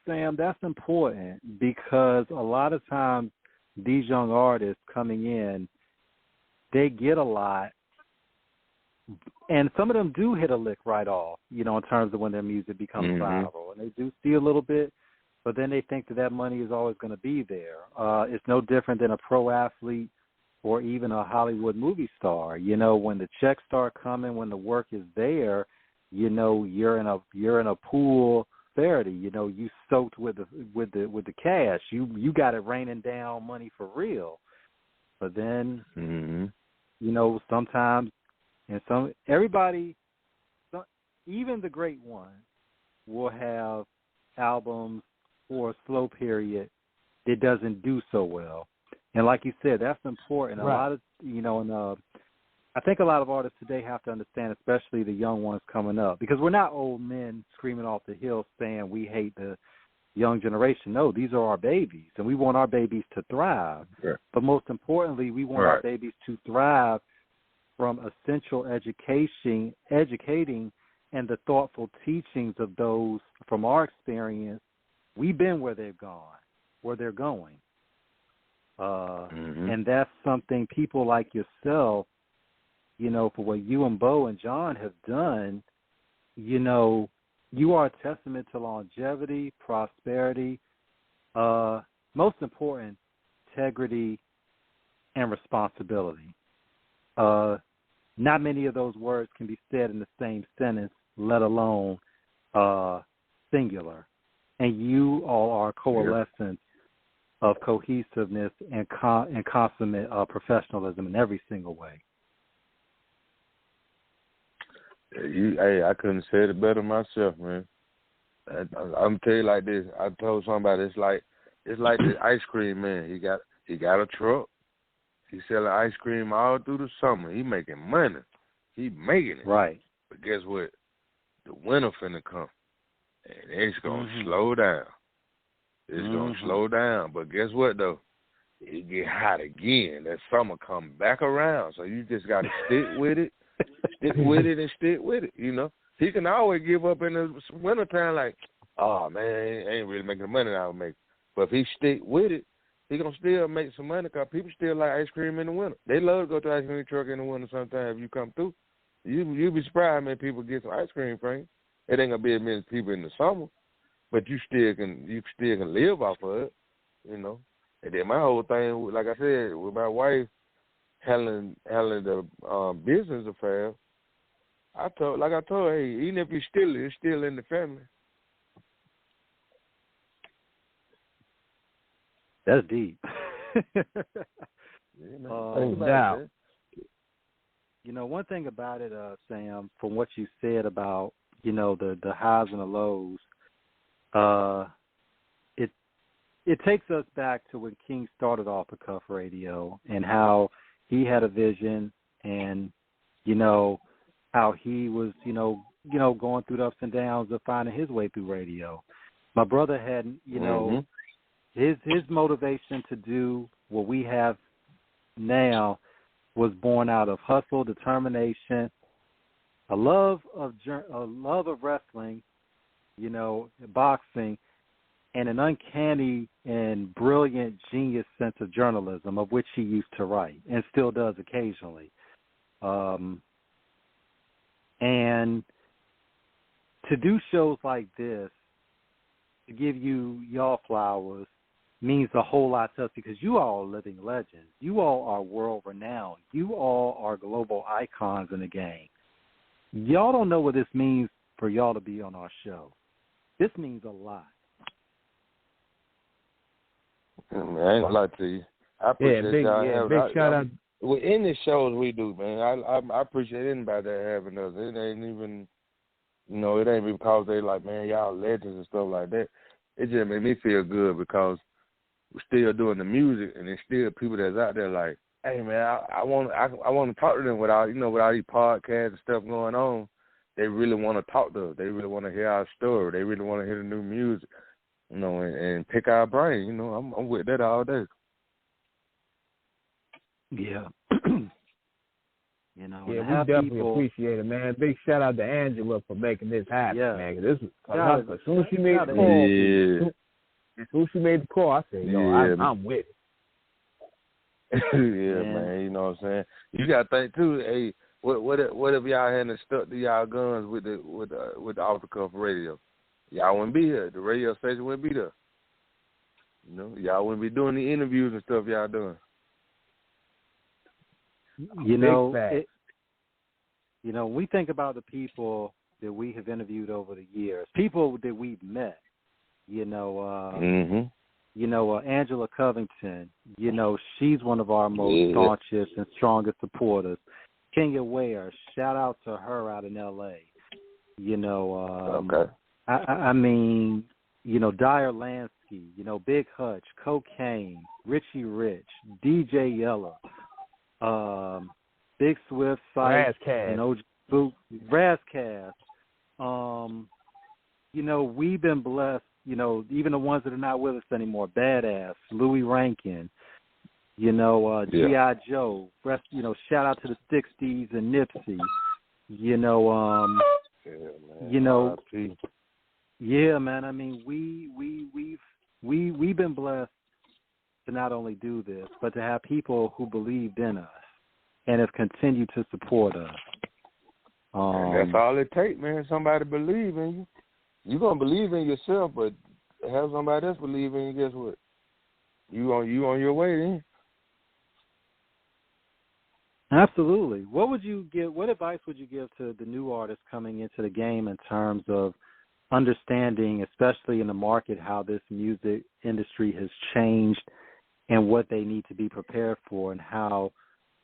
Sam, that's important, because a lot of times these young artists coming in, they get a lot, and some of them do hit a lick right off, in terms of when their music becomes viral, and they do see a little bit, but then they think that money is always going to be there. It's no different than a pro athlete or even a Hollywood movie star. When the checks start coming, when the work is there, you're in a pool prosperity. You soaked with the cash. You got it raining down money for real. But then, sometimes, and everybody even the great ones will have albums or a slow period that doesn't do so well. And like you said, that's important. Right. A lot of, and I think a lot of artists today have to understand, especially the young ones coming up, because we're not old men screaming off the hill saying we hate the young generation. No, these are our babies, and we want our babies to thrive. Right. But most importantly, we want our babies to thrive from essential educating, and the thoughtful teachings of those from our experience. We've been where they've gone, where they're going. And that's something people like yourself, for what you and Bo and John have done, you are a testament to longevity, prosperity, most important, integrity and responsibility. Not many of those words can be said in the same sentence, let alone singular. And you all are a coalescence of cohesiveness and consummate professionalism in every single way. I couldn't say it better myself, man. I'm tell you like this. I told somebody it's like this ice cream man. He got a truck. He selling ice cream all through the summer. He making money. He making it. Right. But guess what? The winter finna come, and it's gonna slow down. It's gonna slow down. But guess what though? It get hot again. That summer come back around. So you just gotta stick with it. Stick with it and stick with it, He can always give up in the wintertime like, oh, man, I ain't really making the money I would make. But if he stick with it, he going to still make some money because people still like ice cream in the winter. They love to go to the ice cream truck in the winter sometimes if you come through. You'll be surprised how many people get some ice cream, Frank. It ain't going to be as many people in the summer, but you still can live off of it, And then my whole thing, like I said, with my wife, handling the business affair, I told her, hey, even if you steal it, it's still in the family. That's deep. No doubt. One thing about it, Sam, from what you said about, the highs and the lows, it takes us back to when King started Off the Cuff Radio and how he had a vision and, how he was, going through the ups and downs of finding his way through radio. My brother had, his motivation to do what we have now was born out of hustle, determination, a love of wrestling, boxing, and an uncanny and brilliant genius sense of journalism, of which he used to write and still does occasionally. And to do shows like this, to give y'all flowers, means a whole lot to us because you all are living legends. You all are world-renowned. You all are global icons in the game. Y'all don't know what this means for y'all to be on our show. This means a lot. I ain't gonna lie to you. I appreciate y'all. Big shout out. Well, in the shows we do, man, I appreciate anybody that having us. It ain't even, it ain't because they like, man, y'all legends and stuff like that. It just made me feel good because we're still doing the music, and there's still people that's out there like, hey, man, I want to talk to them with all these podcasts and stuff going on. They really want to talk to us. They really want to hear our story. They really want to hear the new music, and pick our brain. I'm with that all day. Yeah. We definitely appreciate it, man. Big shout out to Angela for making this happen, man. This is as soon as she made the call, I said, I'm with it. Man, you know what I'm saying? You gotta think too, hey, what if y'all hadn't stuck to y'all guns with the Off the Cuff Radio? Y'all wouldn't be here. The radio station wouldn't be there. Y'all wouldn't be doing the interviews and stuff y'all doing. We think about the people that we have interviewed over the years, people that we've met. Angela Covington. She's one of our most staunchest and strongest supporters. Kenya Ware, shout out to her out in L.A. You know, Okay. I mean, you know, Dyer Lansky, you know, Big Hutch, Cocaine, Richie Rich, DJ Yella, Big Swift, Sight, and OG Boot, Razcast. You know, we've been blessed, you know, even the ones that are not with us anymore, Badass, Louis Rankin, you know, G.I. Joe, rest, you know, shout out to the 60s and Nipsey, you know, you know, yeah, man, I mean, we've been blessed to not only do this, but to have people who believed in us and have continued to support us. That's all it takes, man. Somebody believe in you. You're going to believe in yourself, but have somebody else believe in you, guess what? You on your way then. Absolutely. What advice would you give to the new artists coming into the game in terms of understanding, especially in the market, how this music industry has changed and what they need to be prepared for, and how,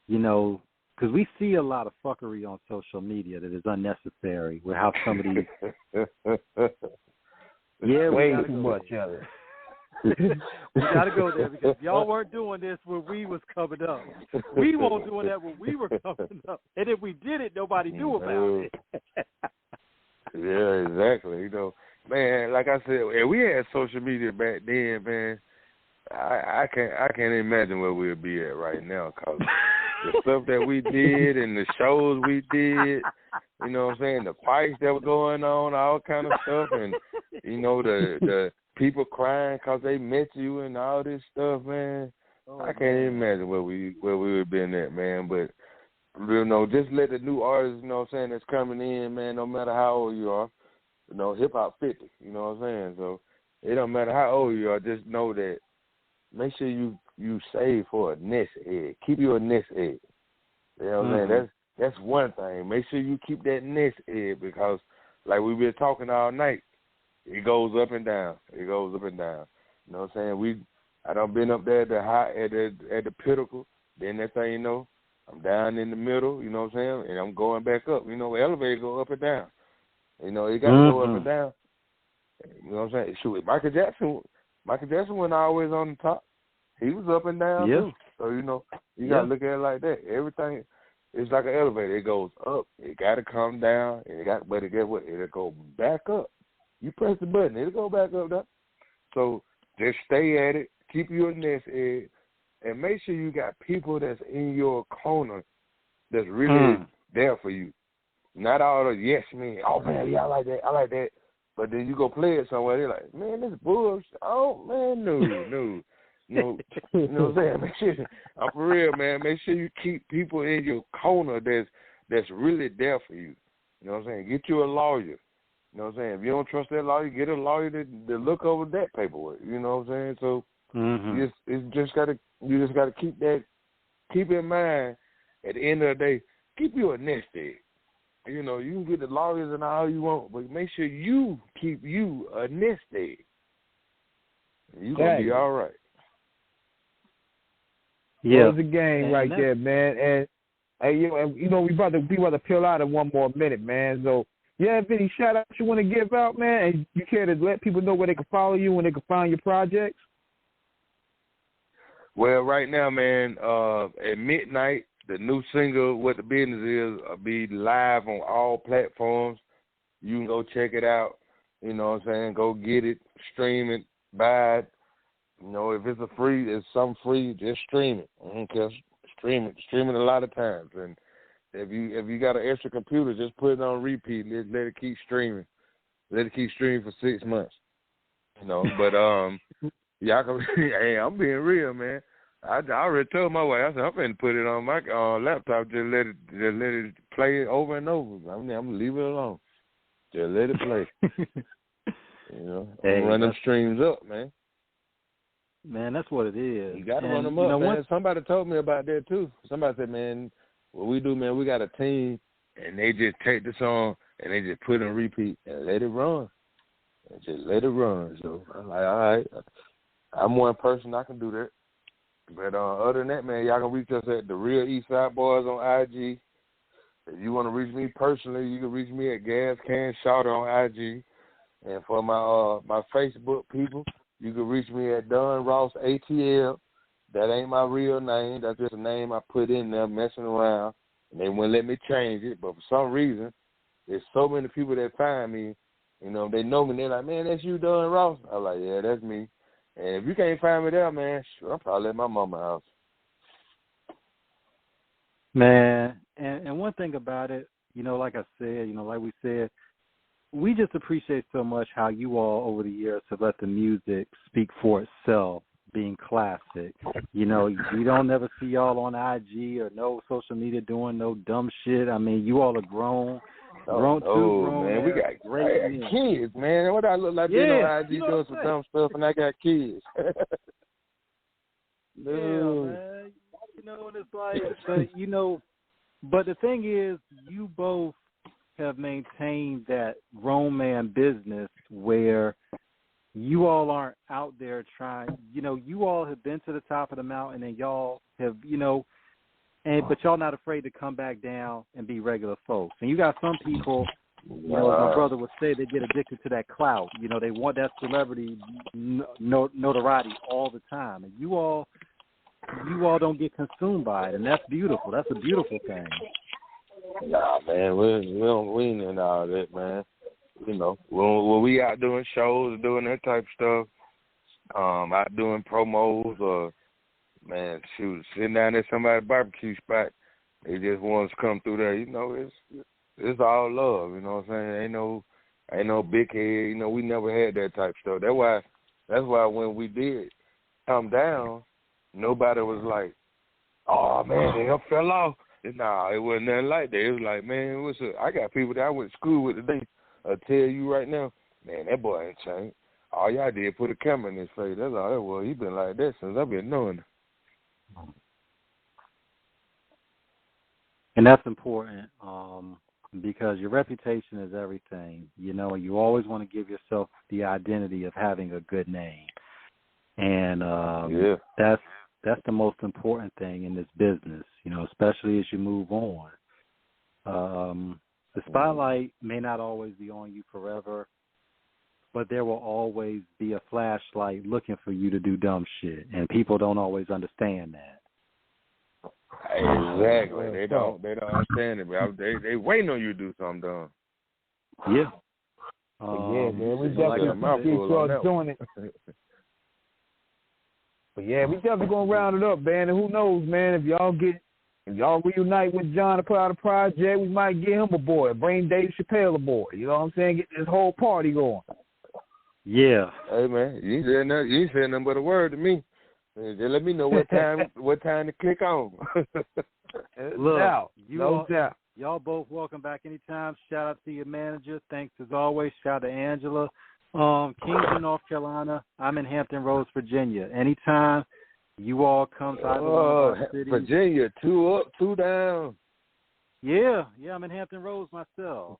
you know, because we see a lot of fuckery on social media that is unnecessary with how somebody way too much of it. We got to go there because y'all weren't doing this when we was coming up. We weren't doing that when we were coming up. And if we did it, nobody knew about it. Yeah, exactly. You know, man, like I said, if we had social media back then, man, I can't imagine where we'll be at right now, because the stuff that we did and the shows we did, you know what I'm saying, the fights that were going on, all kind of stuff, and, you know, the people crying because they met you and all this stuff, man. I can't even imagine where we would have been at, man. But, you know, just let the new artists, you know what I'm saying, that's coming in, man, no matter how old you are, you know, hip-hop 50, you know what I'm saying? So it don't matter how old you are, just know that, make sure you save for a nest egg. Keep your nest egg. You know what I'm saying? That's one thing. Make sure you keep that nest egg, because, like we've been talking all night, it goes up and down. It goes up and down. You know what I'm saying? I done been up there at the pinnacle. Then next thing you know, I'm down in the middle. You know what I'm saying? And I'm going back up. You know, the elevator go up and down. You know, it got to go up and down. You know what I'm saying? Shoot, Michael Jackson wasn't always on the top. He was up and down too. So, you know, you got to look at it like that. Everything is like an elevator. It goes up. It got to come down. But guess what? It'll go back up. You press the button, it'll go back up there. So just stay at it. Keep your nest egg. And make sure you got people that's in your corner that's really there for you. Not all the yes men. Oh, man, yeah, I like that. But then you go play it somewhere, they're like, man, this is bullshit. Oh, man, no. You know what I'm saying? Make sure, I'm for real, man. Make sure you keep people in your corner that's really there for you. You know what I'm saying? Get you a lawyer. You know what I'm saying? If you don't trust that lawyer, get a lawyer to look over that paperwork. You know what I'm saying? So you just gotta keep in mind. At the end of the day, keep you a nest egg. You know, you can get the lawyers and all you want, but make sure you keep you a nest egg. You gonna be all right. Yeah, it's a game right there, man. And hey, you know, we about to peel out in one more minute, man. So. Yeah, if any shout-outs you want to give out, man, and you care to let people know where they can follow you, when they can find your projects? Well, right now, man, at midnight, the new single, What the Business Is, will be live on all platforms. You can go check it out. You know what I'm saying? Go get it, stream it, buy it. You know, if it's something free, just stream it. I don't care. Stream it a lot of times. And if you got an extra computer, just put it on repeat. Let it keep streaming. Let it keep streaming for 6 months. You know, but y'all can. Hey, I'm being real, man. I already told my wife. I said I'm finna put it on my laptop. Just let it play over and over. I'm gonna leave it alone. Just let it play. You know, run them streams up, man. Man, that's what it is. You got to run them up, man. Somebody told me about that too. Somebody said, man, what we do, man, we got a team, and they just take the song and they just put it on repeat and let it run. And just let it run. So I'm like, all right, I'm one person, I can do that. But other than that, man, y'all can reach us at The Real Eastside Boyz on IG. If you want to reach me personally, you can reach me at Gas Can Shouter on IG. And for my Facebook people, you can reach me at Don Ross ATL. That ain't my real name. That's just a name I put in there messing around. And they wouldn't let me change it. But for some reason, there's so many people that find me. You know, they know me. They're like, man, that's you, Don Ross. I'm like, yeah, that's me. And if you can't find me there, man, sure, I'm probably at my mama's house. Man, and one thing about it, you know, like I said, you know, like we said, we just appreciate so much how you all over the years have let the music speak for itself, being classic. You know, you don't never see y'all on IG or no social media doing no dumb shit. I mean, you all are grown. Grown, man, we got great kids, man. What I look like being on IG doing some dumb stuff, and I got kids. Yeah, man. You know what it's like? But, you know, but the thing is, you both have maintained that grown man business where you all aren't out there trying, you know, you all have been to the top of the mountain and y'all have, you know, but y'all not afraid to come back down and be regular folks. And you got some people, you know, as my brother would say, they get addicted to that clout. You know, they want that celebrity notoriety all the time. And you all don't get consumed by it, and that's beautiful. That's a beautiful thing. Nah, man, we ain't in all that, man. You know, when we out doing shows or doing that type of stuff, out doing promos or, man, shoot, sitting down at somebody's barbecue spot, they just want us to come through there. You know, it's all love. You know what I'm saying? Ain't no big head. You know, we never had that type of stuff. That's why when we did come down, nobody was like, oh, man, they fell off. Nah, it wasn't nothing like that. It was like, man, I got people that I went to school with today. I'll tell you right now, man, that boy ain't changed. All y'all did put a camera in his face. That's all that was. He been like that since I've been knowing him. And that's important because your reputation is everything, you know, and you always want to give yourself the identity of having a good name. And that's the most important thing in this business, you know, especially as you move on. The spotlight may not always be on you forever, but there will always be a flashlight looking for you to do dumb shit, and people don't always understand that. Exactly. They don't understand it, bro. They waiting on you to do something dumb. Yeah. Yeah, man, we definitely appreciate doing it. But yeah, we definitely gonna round it up, man. And who knows, man, if y'all reunite with John to put out a project, we might get him aboard, bring Dave Chappelle aboard. You know what I'm saying? Get this whole party going. Yeah. Hey man, you ain't saying nothing but a word to me. Just let me know what time to click on. Look, no doubt. Y'all both welcome back anytime. Shout out to your manager. Thanks as always. Shout out to Angela. Kingston, North Carolina. I'm in Hampton Roads, Virginia. Anytime you all come to either one of our cities. Virginia, 2 up, 2 down. Yeah, I'm in Hampton Roads myself.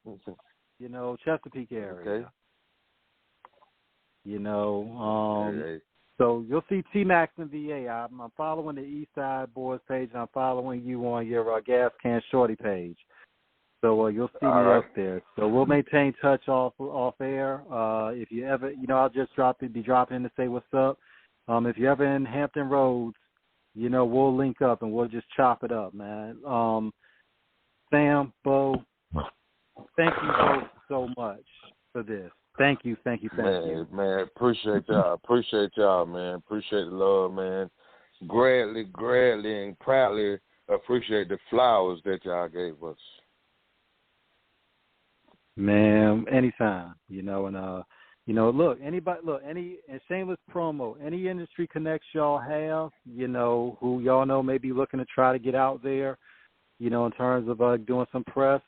You know, Chesapeake area. Okay. You know, so you'll see T-Max in VA. I'm following the Eastside Boyz page, and I'm following you on your Gas Can Shorty page. So you'll see me up there. So we'll maintain touch off air. If you ever, you know, I'll just be dropping in to say what's up. If you're ever in Hampton Roads, you know, we'll link up and we'll just chop it up, man. Sam, Bo, thank you both so much for this. Thank you. Man, appreciate y'all, man. Appreciate the love, man. Gladly, and proudly appreciate the flowers that y'all gave us. Man, anytime, you know, and you know, any shameless promo, any industry connects y'all have, you know, who y'all know may be looking to try to get out there, you know, in terms of doing some press,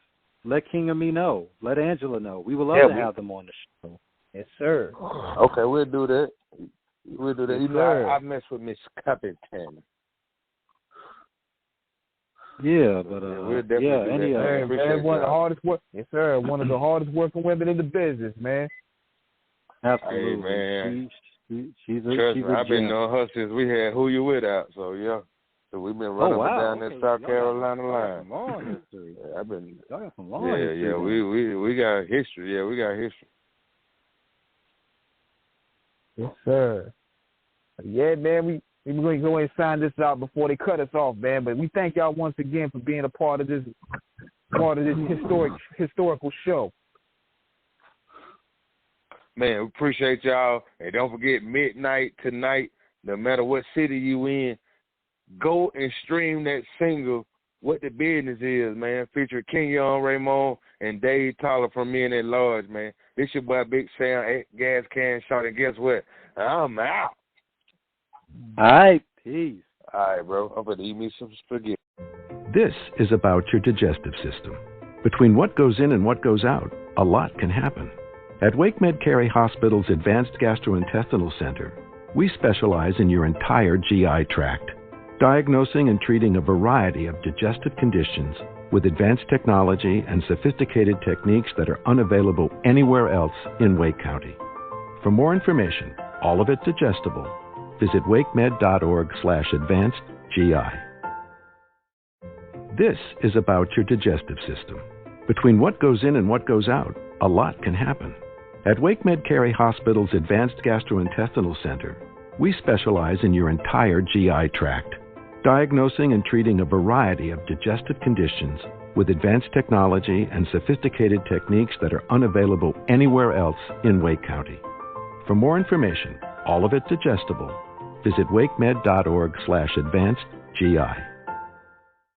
let King and me know. Let Angela know. We would love to have them on the show. Yes, sir. Okay, we'll do that. Yes, you know, I mess with Miss Covington. Yeah, but we'll definitely man, one of the hardest work. Yes, sir. One of the hardest working women in the business, man. Absolutely, hey, man. She's a I've been knowing her since we had Who You With out. So yeah, We've been running up and down that South Carolina line. Some long history. Yeah, I've been. Y'all got some long history. Yeah. We got history. Yeah, we got history. Yes, sir. Yeah, man. We're going to go and sign this out before they cut us off, man. But we thank y'all once again for being a part of this historical show. Man, we appreciate y'all. And don't forget, midnight tonight, no matter what city you in, go and stream that single, What the Business Is, man, featuring Kenyon Raymond and Dave Tyler from Men at Large, man. This your boy Big Sam, Gas Can Shot, and guess what? I'm out. All right, peace. All right, bro. I'm going to eat me some spaghetti. This is about your digestive system. Between what goes in and what goes out, a lot can happen. At WakeMed Cary Hospital's Advanced Gastrointestinal Center, we specialize in your entire GI tract, diagnosing and treating a variety of digestive conditions with advanced technology and sophisticated techniques that are unavailable anywhere else in Wake County. For more information, all of it digestible, visit wakemed.org/advancedgi. This is about your digestive system. Between what goes in and what goes out, a lot can happen. At WakeMed Cary Hospital's Advanced Gastrointestinal Center, we specialize in your entire GI tract, diagnosing and treating a variety of digestive conditions with advanced technology and sophisticated techniques that are unavailable anywhere else in Wake County. For more information, all of it digestible, visit wakemed.org/advancedgi.